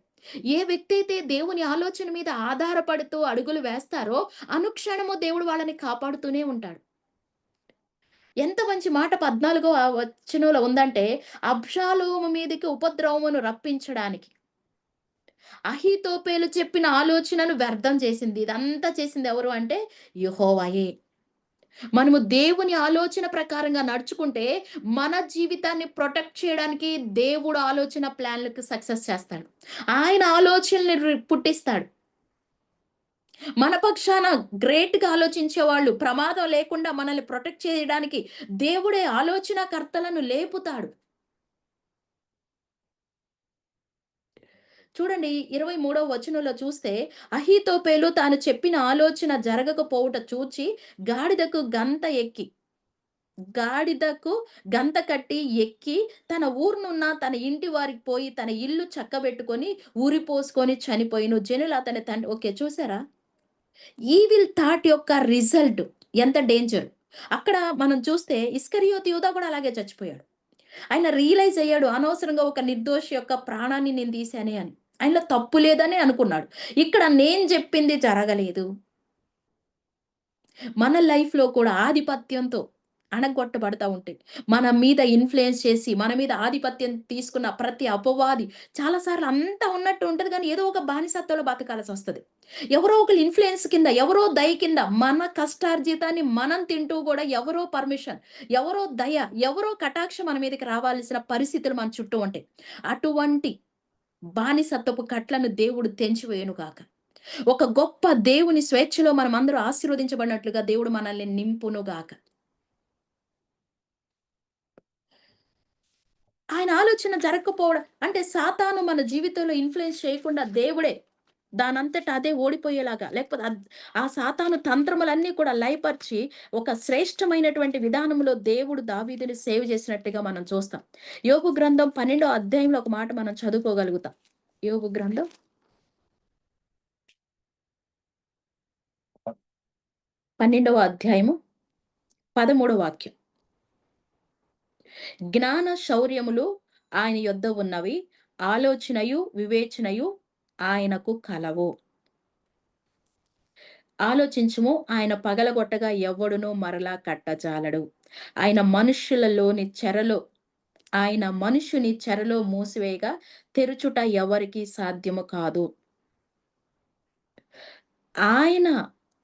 ఏ వ్యక్తి అయితే దేవుని ఆలోచన మీద ఆధారపడుతూ అడుగులు వేస్తారో, అనుక్షణము దేవుడు వాళ్ళని కాపాడుతూనే ఉంటాడు. ఎంత మంచి మాట 14 వచనంలో ఉందంటే, అబ్షాలోము మీదికి ఉపద్రవమును రప్పించడానికి. అహీతోపెలు చెప్పిన ఆలోచనను వ్యర్థం చేసింది. ఇదంతా చేసింది ఎవరు అంటే యెహోవాయే. మనము దేవుని ఆలోచన ప్రకారంగా నడుచుకుంటే, మన జీవితాన్ని ప్రొటెక్ట్ చేయడానికి దేవుడు ఆలోచన ప్లాన్‌లకు సక్సెస్ చేస్తాడు. ఆయన ఆలోచనలు పుట్టిస్తాడు. మన పక్షాన గ్రేట్‌గా ఆలోచించేవాళ్ళు, ప్రమాదం లేకుండా మనల్ని ప్రొటెక్ట్ చేయడానికి దేవుడే ఆలోచనాకర్తలను లేపుతాడు. చూడండి 23వ వచనంలో చూస్తే, అహీతోపెలు తాను చెప్పిన ఆలోచన జరగకపోవుట చూచి గాడిదకు గంత కట్టి ఎక్కి తన ఊరునున్న తన ఇంటి వారికి పోయి తన ఇల్లు చక్కబెట్టుకొని ఊరిపోసుకొని చనిపోయిను. జనులు అతని ఓకే చూసారా? ఈవిల్ థాట్ యొక్క రిజల్ట్ ఎంత డేంజర్. అక్కడ మనం చూస్తే ఇస్కరియోతు యూదా కూడా అలాగే చచ్చిపోయాడు. ఆయన రియలైజ్ అయ్యాడు అనవసరంగా ఒక నిర్దోషి యొక్క ప్రాణాన్ని నేను తీశానే అని. ఆయనలో తప్పు లేదనే అనుకున్నాడు. ఇక్కడ నేను చెప్పింది జరగలేదు. మన లైఫ్‌లో కూడా ఆధిపత్యంతో అణగొట్టబడతా ఉంటాయి. మన మీద ఇన్‌ఫ్లూయెన్స్ చేసి, మన మీద ఆధిపత్యం తీసుకున్న ప్రతి అపవాది చాలా సార్లు అంతా ఉన్నట్టు ఉంటది గానీ, ఏదో ఒక బానిసత్వంలో బతకాల్సొస్తది. ఎవరో ఒకళ్ళ ఇన్‌ఫ్లూయెన్స్ కింద, ఎవరో దయ కింద, మన కష్టార్జితాన్ని మనం తింటూ గూడా ఎవరో పర్మిషన్, ఎవరో దయ, ఎవరో కటాక్షం మన మీదకి రావాల్సిన పరిస్థితులు మన చుట్టూ ఉంటాయి. అటువంటి బానిసత్వపు కట్లను దేవుడు తెంచివేయును గాక. ఒక గొప్ప దేవుని స్వేచ్ఛలో మనమందరూ ఆశీర్వదించబడినట్లుగా దేవుడు మనల్ని నింపును గాక. ఆయన ఆలోచన జరగకపోవడం అంటే సాతాను మన జీవితంలో ఇన్‌ఫ్లూయెన్స్ చేయకుండా దేవుడే దానంతట అదే ఓడిపోయేలాగా లేకపోతే ఆ సాతాను తంత్రములన్నీ కూడా లయపరిచి ఒక శ్రేష్టమైనటువంటి విధానంలో దేవుడు దావీదుని సేవ్ చేసినట్టుగా మనం చూస్తాం. యోబు గ్రంథం 12వ అధ్యాయంలో ఒక మాట మనం చదువుకోగలుగుతాం. యోబు గ్రంథం 12వ అధ్యాయము 13వ వాక్యం. జ్ఞాన శౌర్యములు ఆయన యొద్ద ఉన్నవి. ఆలోచనయు, వివేచనయు ఆయనకు కలవు. ఆలోచించుము, ఆయన పగలగొట్టగా ఎవ్వడునూ మరలా కట్టజాలడు. ఆయన మనుష్యులలోని చెరలో ఆయన మనుష్యుని చెరలో మూసివేయగా తెరుచుట ఎవరికీ సాధ్యము కాదు. ఆయన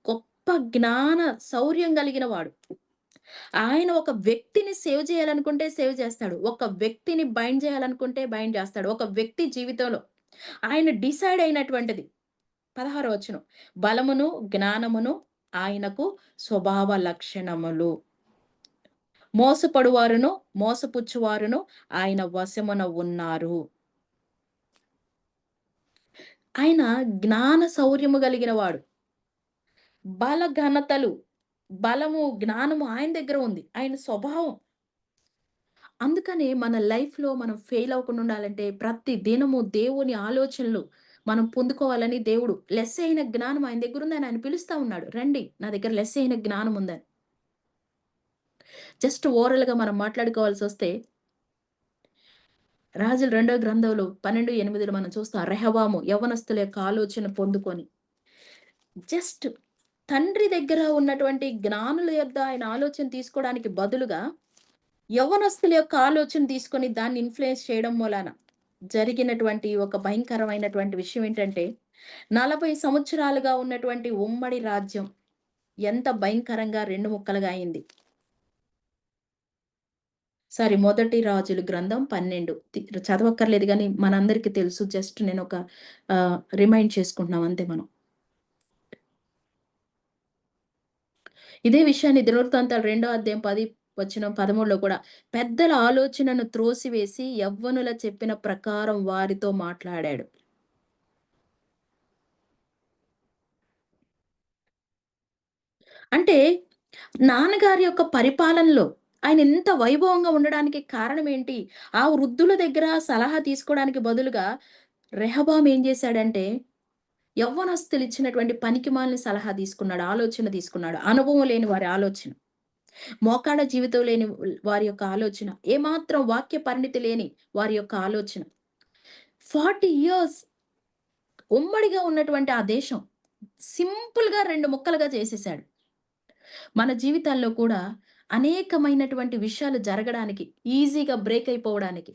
గొప్ప జ్ఞాన శౌర్యం కలిగిన వాడు. ఆయన ఒక వ్యక్తిని సేవ్ చేయాలనుకుంటే సేవ్ చేస్తాడు. ఒక వ్యక్తిని బైండ్ చేయాలనుకుంటే బైండ్ చేస్తాడు. ఒక వ్యక్తి జీవితంలో ఆయన డిసైడ్ అయినటువంటిది. 16 వచనం. బలమును, జ్ఞానమును ఆయనకు స్వభావ లక్షణములు. మోసపడువారును, మోసపుచ్చువారును ఆయన వశమున ఉన్నారు. ఆయన జ్ఞాన శౌర్యము కలిగిన వాడు. బల ఘనతలు, బలము, జ్ఞానము ఆయన దగ్గర ఉంది. ఆయన స్వభావం. అందుకనే మన లైఫ్‌లో మనం ఫెయిల్ అవ్వకుండా ఉండాలంటే ప్రతి దినము దేవుని ఆలోచనలు మనం పొందుకోవాలని దేవుడు లెస్సైన జ్ఞానం ఆయన దగ్గరుందని ఆయన పిలుస్తా ఉన్నాడు. రండి నా దగ్గర లెస్సైన జ్ఞానం ఉందని. జస్ట్ ఓరల్‌గా మనం మాట్లాడుకోవాల్సొస్తే రాజుల రెండో గ్రంథంలో 12:8లో మనం చూస్తాం. రెహబాము యవ్వనస్తుల యొక్క ఆలోచన పొందుకొని జస్ట్ తండ్రి దగ్గర ఉన్నటువంటి జ్ఞానుల యొద్ద ఆయన ఆలోచన తీసుకోవడానికి బదులుగా యవ్వనస్తుల యొక్క ఆలోచన తీసుకొని దాన్ని ఇన్‌ఫ్లుయెన్స్ చేయడం మూలాన జరిగినటువంటి ఒక భయంకరమైనటువంటి విషయం ఏంటంటే, 40 సంవత్సరాలుగా ఉన్నటువంటి ఉమ్మడి రాజ్యం ఎంత భయంకరంగా 2 ముక్కలుగా అయింది. సారీ, మొదటి రాజుల గ్రంథం 12 చదవక్కర్లేదు గానీ మనందరికీ తెలుసు. జస్ట్ నేనొక రిమైండ్ చేసుకుంటున్నాం అంతే మనం. ఇదే విషయాన్ని దినవృత్తాంతాలు 2 అధ్యాయం 10 వచనం 13లో కూడా పెద్దల ఆలోచనను త్రోసివేసి యవ్వనుల చెప్పిన ప్రకారం వారితో మాట్లాడాడు. అంటే నాన్నగారి యొక్క పరిపాలనలో ఆయన ఎంత వైభవంగా ఉండడానికి కారణం ఏంటి? ఆ వృద్ధుల దగ్గర సలహా తీసుకోవడానికి బదులుగా రెహబాం ఏం చేశాడంటే యవ్వనస్తులు ఇచ్చినటువంటి పనికిమాలిన సలహా తీసుకున్నాడు. ఆలోచన తీసుకున్నాడు. అనుభవం లేని వారి ఆలోచన. మోకాళ్ళ జీవితం లేని వారి యొక్క ఆలోచన. ఏమాత్రం వాక్య పరిణితి లేని వారి యొక్క ఆలోచన. 40 ఇయర్స్ ఉమ్మడిగా ఉన్నటువంటి ఆ దేశం సింపుల్‌గా 2 ముక్కలుగా చేసేసాడు. మన జీవితాల్లో కూడా అనేకమైనటువంటి విషయాలు జరగడానికి, ఈజీగా బ్రేక్ అయిపోవడానికి,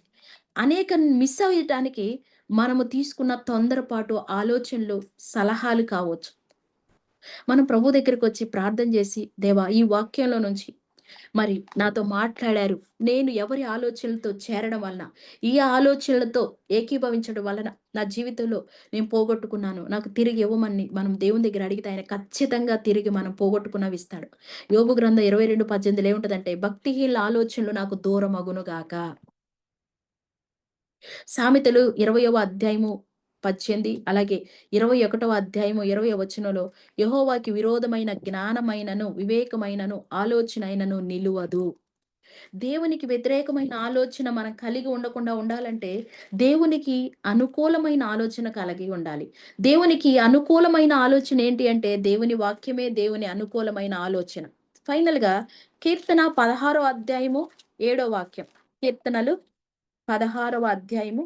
అనేక మిస్ అయ్యటానికి మనము తీసుకున్న తొందరపాటు ఆలోచనలు, సలహాలు కావచ్చు. మనం ప్రభు దగ్గరకొచ్చి ప్రార్థన చేసి, దేవా ఈ వాక్యంలో నుంచి మరి నాతో మాట్లాడారు. నేను ఎవరి ఆలోచనలతో చేరడం వలన, ఈ ఆలోచనలతో ఏకీభవించడం వలన నా జీవితంలో నేను పోగొట్టుకున్నాను. నాకు తిరిగి ఇవ్వమని మనం దేవుని దగ్గర అడిగితే ఆయన ఖచ్చితంగా తిరిగి మనం పోగొట్టుకున్నవి ఇస్తాడు. యోబు గ్రంథం 22:18 ఏముంటదంటే, భక్తిహీనుల ఆలోచనలు నాకు దూరమగును గాక. సామెతలు 20వ అధ్యాయము 18 అలాగే 21వ అధ్యాయము 20వ వచనంలో యెహోవాకి విరోధమైన జ్ఞానమైనను, వివేకమైనను, ఆలోచనైనను నిలువదు. దేవునికి వ్యతిరేకమైన ఆలోచన మనం కలిగి ఉండకుండా ఉండాలంటే, దేవునికి అనుకూలమైన ఆలోచన కలిగి ఉండాలి. దేవునికి అనుకూలమైన ఆలోచన ఏంటి అంటే, దేవుని వాక్యమే దేవుని అనుకూలమైన ఆలోచన. ఫైనల్‌గా కీర్తన 16వ అధ్యాయము 7వ వాక్యం. కీర్తనలు 16వ అధ్యాయము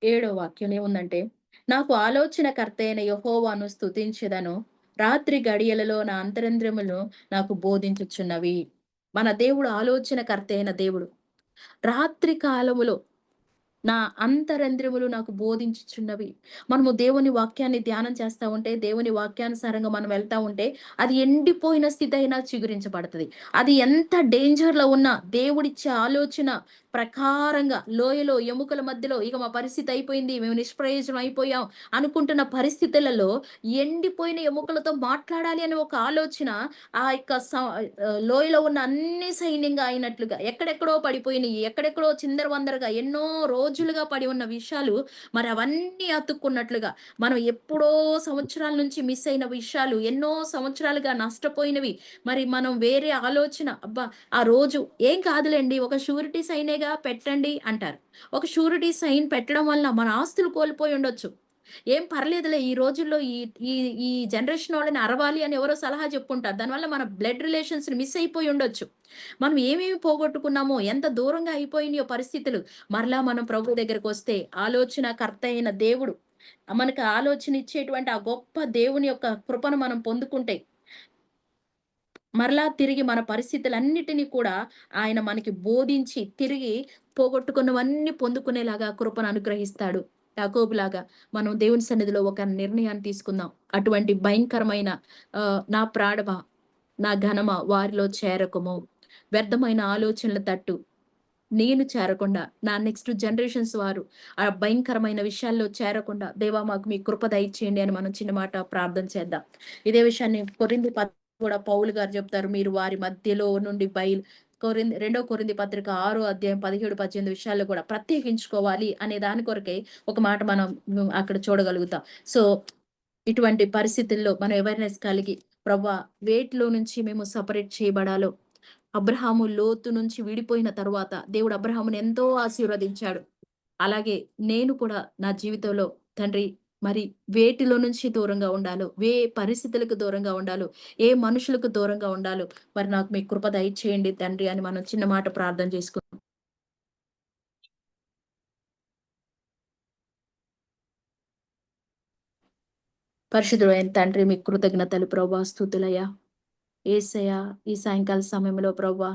7వ వాక్యం ఏముందంటే, నాకు ఆలోచనకర్త అయిన యెహోవాను స్తుతించెదను. రాత్రి గడియలలో నా అంతరంద్రియములు నాకు బోధించుచున్నవి. మన దేవుడు ఆలోచనకర్త అయిన దేవుడు. రాత్రి కాలములో నా అంతరంద్రియములు నాకు బోధించుచున్నవి. మనము దేవుని వాక్యాన్ని ధ్యానం చేస్తా ఉంటే, దేవుని వాక్యానుసారంగా మనం వెళ్తా ఉంటే, అది ఎండిపోయిన స్థితి అయినా చిగురించబడతది. అది ఎంత డేంజర్‌లో ఉన్నా దేవుడిచ్చే ఆలోచన ప్రకారంగా లోయలో, ఎముకల మధ్యలో ఇక మా పరిస్థితి అయిపోయింది. మేము నిష్ప్రయోజనం అయిపోయాం అనుకుంటున్న పరిస్థితులలో ఎండిపోయిన ఎముకలతో మాట్లాడాలి అనే ఒక ఆలోచన ఆ యొక్క లోయలో ఉన్న అన్ని సైన్యంగా అయినట్లుగా ఎక్కడెక్కడో పడిపోయినయి, ఎక్కడెక్కడో చిందరవందరగా ఎన్నో రోజులుగా పడి ఉన్న విషయాలు మరి అవన్నీ అతుక్కున్నట్లుగా, మనం ఎప్పుడో సంవత్సరాల నుంచి మిస్ అయిన విషయాలు, ఎన్నో సంవత్సరాలుగా నష్టపోయినవి, మరి మనం వేరే ఆలోచన అబ్బా! ఆ రోజు ఏం కాదులెండి ఒక షూరిటీ సైనేగా పెట్టండి అంటారు. ఒక షూరిటీ సైన్ పెట్టడం వలన మన ఆస్తులు కోల్పోయి ఉండొచ్చు. ఏం పర్లేదులే ఈ రోజుల్లో ఈ ఈ ఈ జనరేషన్ వాళ్ళని అరవాలి అని ఎవరో సలహా చెప్పుంటారు. దానివల్ల మన బ్లడ్ రిలేషన్స్‌ని మిస్ అయిపోయి ఉండొచ్చు. మనం ఏమేమి పోగొట్టుకున్నామో, ఎంత దూరంగా అయిపోయినాయో పరిస్థితులు. మరలా మనం ప్రభు దగ్గరకొస్తే ఆలోచనకర్త అయిన దేవుడు మనకు ఆలోచన ఇచ్చేటువంటి ఆ గొప్ప దేవుని యొక్క కృపను మనం పొందుకుంటే, మరలా తిరిగి మన పరిస్థితులన్నిటిని కూడా ఆయన మనకి బోధించి, తిరిగి పోగొట్టుకున్నవన్నీ పొందుకునేలాగా కృపను అనుగ్రహిస్తాడు. యాకోబులాగా మనం దేవుని సన్నిధిలో ఒక నిర్ణయాన్ని తీసుకుందాం. అటువంటి భయంకరమైన నా ప్రాణమా, నా ఘనమా వారిలో చేరకుము. వ్యర్థమైన ఆలోచనల తట్టు నేను చేరకుండా, నా నెక్స్ట్ జనరేషన్స్ వారు ఆ భయంకరమైన విషయాల్లో చేరకుండా, దేవా మాకు మీ కృప దయచేయండి అని మనం చిన్న మాట ప్రార్థన చేద్దాం. ఇదే విషయాన్ని కొరింథీ కూడా పౌలు గారు చెప్తారు. మీరు వారి మధ్యలో నుండి రెండో కొరింథీ పత్రిక 6 అధ్యాయం 17, 18 విషయాల్లో కూడా ప్రత్యేకించుకోవాలి అనే దాని కొరకై ఒక మాట మనం అక్కడ చూడగలుగుతాం. సో, ఇటువంటి పరిస్థితుల్లో మనం అవేర్‌నెస్ కలిగి ప్రభా వేటిలో నుంచి మేము సెపరేట్ చేయబడాలో, అబ్రహాము లోతు నుంచి విడిపోయిన తరువాత దేవుడు అబ్రహాముని ఎంతో ఆశీర్వదించాడు. అలాగే నేను కూడా నా జీవితంలో తండ్రి మరి వేటిలో నుంచి దూరంగా ఉండాలో, పరిస్థితులకు దూరంగా ఉండాలో, ఏ మనుషులకు దూరంగా ఉండాలో, మరి నాకు మీ కృప దయచేయండి తండ్రి అని మనం చిన్న మాట ప్రార్థన చేసుకుందాం. పరిశుద్ధుడైన తండ్రి మీకు కృతజ్ఞతలు ప్రభా, స్తుతులయ్యా. యేసయ్య ఈ సాయంకాల సమయంలో ప్రభా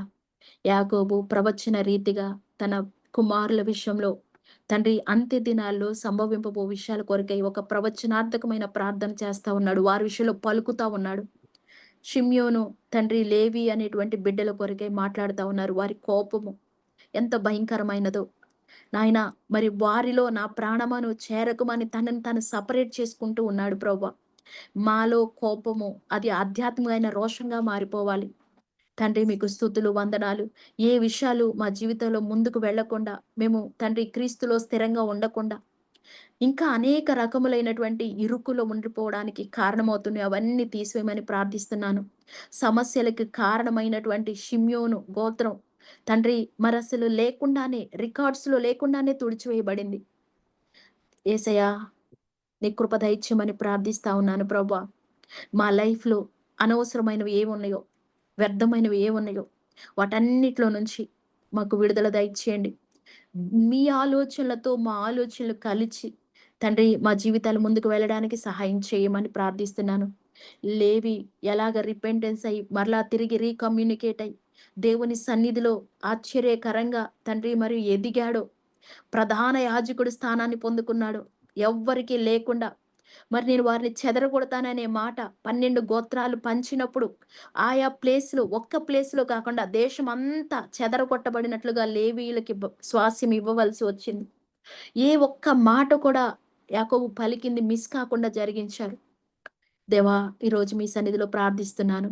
యాకోబు ప్రవచన రీతిగా తన కుమారుల విషయంలో తండ్రి అంత్య దినాల్లో సంభవింపబో విషయాల కొరకై ఒక ప్రవచనార్థకమైన ప్రార్థన చేస్తా ఉన్నాడు. వారి విషయంలో పలుకుతా ఉన్నాడు. షిమ్యోను తండ్రి లేవి అనేటువంటి బిడ్డల కొరకై మాట్లాడుతా ఉన్నారు. వారి కోపము ఎంత భయంకరమైనదో నాయన, మరి వారిలో నా ప్రాణమను చేరకమని తనని తను సపరేట్ చేసుకుంటూ ఉన్నాడు ప్రభా. మాలో కోపము అది ఆధ్యాత్మికమైన రోషంగా మారిపోవాలి. తండ్రి మీకు స్తుతులు, వందనాలు. ఏ విషయాలు మా జీవితంలో ముందుకు వెళ్ళకుండా, మేము తండ్రి క్రీస్తులో స్థిరంగా ఉండకుండా, ఇంకా అనేక రకములైనటువంటి ఇరుకులో ఉండిపోవడానికి కారణమవుతున్నాయి. అవన్నీ తీసివేయమని ప్రార్థిస్తున్నాను. సమస్యలకు కారణమైనటువంటి షిమ్యోను గోత్రం తండ్రి మరసలు లేకుండానే, రికార్డ్స్‌లో లేకుండానే తుడిచివేయబడింది. యేసయ్యా నీ కృప దయచేయమని ప్రార్థిస్తా ఉన్నాను ప్రభా. మా లైఫ్‌లో అనవసరమైనవి ఏమున్నాయో, వ్యర్థమైనవి ఏమున్నాయో వాటన్నిటిలో నుంచి మాకు విడుదల దయచేయండి. మీ ఆలోచనలతో మా ఆలోచనలు కలిచి తండ్రి మా జీవితాలు ముందుకు వెళ్ళడానికి సహాయం చేయమని ప్రార్థిస్తున్నాను. లేవి ఎలాగ రిపెంటెన్స్ అయ్యి మరలా తిరిగి రీకమ్యూనికేట్ అయ్యి దేవుని సన్నిధిలో ఆశ్చర్యకరంగా తండ్రి మరియు ఎదిగాడో, ప్రధాన యాజకుడి స్థానాన్ని పొందుకున్నాడు. ఎవ్వరికీ లేకుండా మరి నేను వారిని చెదరగొడతాననే మాట 12 గోత్రాలు పంచినప్పుడు ఆయా ప్లేస్‌లో ఒక్క ప్లేస్‌లో కాకుండా దేశమంతా చెదరగొట్టబడినట్లుగా లేవీయులకి స్వాస్థ్యం ఇవ్వవలసి వచ్చింది. ఏ ఒక్క మాట కూడా యాకోబు పలికింది మిస్ కాకుండా జరిగించారు. దేవా ఈరోజు మీ సన్నిధిలో ప్రార్థిస్తున్నాను.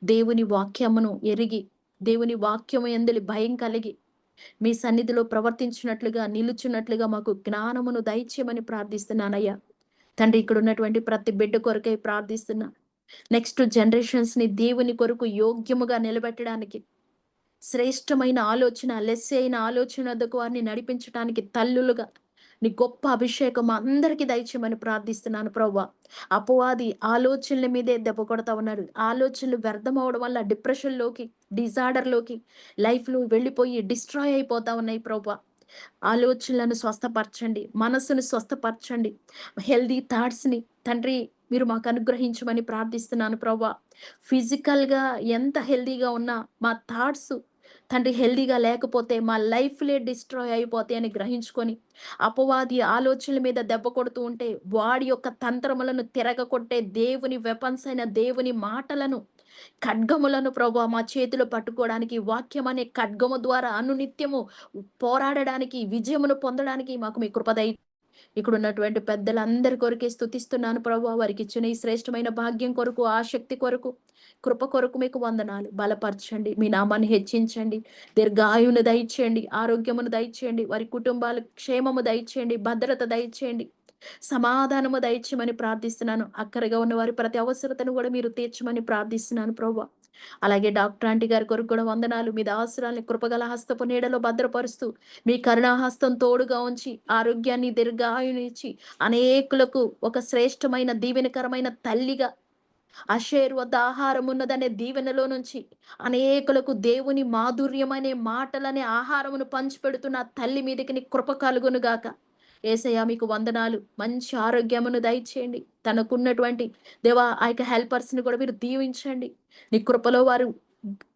దేవుని వాక్యమును ఎరిగి, దేవుని వాక్యము యందలి భయం కలిగి, మీ సన్నిధిలో ప్రవర్తించినట్లుగా, నిలుచున్నట్లుగా మాకు జ్ఞానమును దయచేయమని ప్రార్థిస్తున్నానయ్యా. తండ్రి ఇక్కడ ఉన్నటువంటి ప్రతి బిడ్డ కొరకై ప్రార్థిస్తున్నా. నెక్స్ట్ జనరేషన్స్‌ని దేవుని కొరకు యోగ్యముగా నిలబెట్టడానికి, శ్రేష్టమైన ఆలోచన, లెస్సైన ఆలోచన వద్దకు వారిని నడిపించటానికి తల్లులుగా నీ గొప్ప అభిషేకం మా అందరికీ దయచేయమని ప్రార్థిస్తున్నాను ప్రభువా. అపవాది ఆలోచనల మీదే దెబ్బ కొడతా ఉన్నాడు. ఆలోచనలు వ్యర్థమవ్వడం వల్ల డిప్రెషన్‌లోకి, డిజార్డర్‌లోకి లైఫ్‌లో వెళ్ళిపోయి డిస్ట్రాయ్ అయిపోతా ఉన్నాయి ప్రభువా. ఆలోచనలను స్వస్థపరచండి. మనస్సును స్వస్థపరచండి. హెల్తీ థాట్స్‌ని తండ్రి మీరు మాకు అనుగ్రహించమని ప్రార్థిస్తున్నాను ప్రభువా. ఫిజికల్‌గా ఎంత హెల్తీగా ఉన్నా మా థాట్స్ తండ్రి హెల్తీగా లేకపోతే మా లైఫ్‌లే డిస్ట్రాయ్ అయిపోతాయి అని గ్రహించుకొని, అపవాది ఆలోచనల మీద దెబ్బ కొడుతూ ఉంటే, వాడి యొక్క తంత్రములను తిరగకొట్టే దేవుని వెపన్స్ అయిన దేవుని మాటలను, ఖడ్గములను ప్రభువా మా చేతిలో పట్టుకోవడానికి, వాక్యం అనే ఖడ్గము ద్వారా అనునిత్యము పోరాడడానికి, విజయమును పొందడానికి మాకు మీ కృప ఇక్కడున్నటువంటి పెద్దలందరి కొరకే స్తుతిస్తున్నాను ప్రభువా. వారికిచ్చిన ఈ శ్రేష్టమైన భాగ్యం కొరకు, ఆసక్తి కొరకు, కృప కొరకు మీకు వందనాలు. బలపరచండి. మీ నామాన్ని హెచ్చించండి. దీర్ఘాయువును దయచేయండి. ఆరోగ్యమును దయచేయండి. వారి కుటుంబాలకు క్షేమము దయచేయండి. భద్రత దయచేయండి. సమాధానము దయచేయమని ప్రార్థిస్తున్నాను. అక్కరగా ఉన్న వారి ప్రతి అవసరతను కూడా మీరు తీర్చమని ప్రార్థిస్తున్నాను ప్రభువా. అలాగే డాక్టర్ ఆంటీ గారి కొరకు కూడా వందనాలు. మీ దాసురాల్ని కృపగల హస్తపు నీడలో భద్రపరుస్తూ, మీ కరుణాహస్తం తోడుగా ఉంచి, ఆరోగ్యాన్ని దీర్ఘాయునిచ్చి, అనేకులకు ఒక శ్రేష్టమైన దీవెనకరమైన తల్లిగా అషేరు వద్ద ఆహారం ఉన్నదనే దీవెనలో నుంచి అనేకులకు దేవుని మాధుర్యమనే మాటలనే ఆహారమును పంచిపెడుతున్న ఆ తల్లి మీదకి నీ కృప కలుగును గాక. యేసయ్య మీకు వందనాలు. మంచి ఆరోగ్యమును దయచేయండి. తనకున్నటువంటి దేవా ఆ యొక్క హెల్పర్స్‌ని కూడా మీరు దీవించండి. నీ కృపలో వారు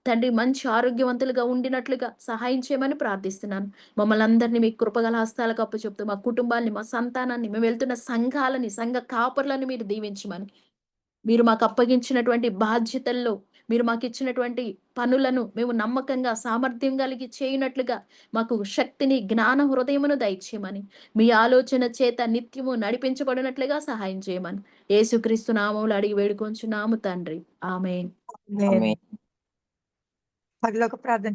తండ్రి మంచి ఆరోగ్యవంతులుగా ఉండినట్లుగా సహాయం చేయమని ప్రార్థిస్తున్నాను. మమ్మల్ని అందరిని మీ కృపగల హస్తాలకు అప్పచెప్తూ మా కుటుంబాన్ని, మా సంతానాన్ని, మేము వెళ్తున్న సంఘాలని, సంఘ కాపరులను మీరు దీవించమని, మీరు మాకు అప్పగించినటువంటి బాధ్యతల్లో, మీరు మాకిచ్చినటువంటి పనులను మేము నమ్మకంగా, సామర్థ్యం కలిగి చేయనట్లుగా మాకు శక్తిని, జ్ఞాన హృదయమును దయచేయమని, మీ ఆలోచన చేత నిత్యము నడిపించబడినట్లుగా సహాయం చేయమని, యేసుక్రీస్తు నామములో అడిగి వేడుకొంచున్నాము తండ్రి. ఆమేన్. ఆమేన్. పరలోక ప్రార్థన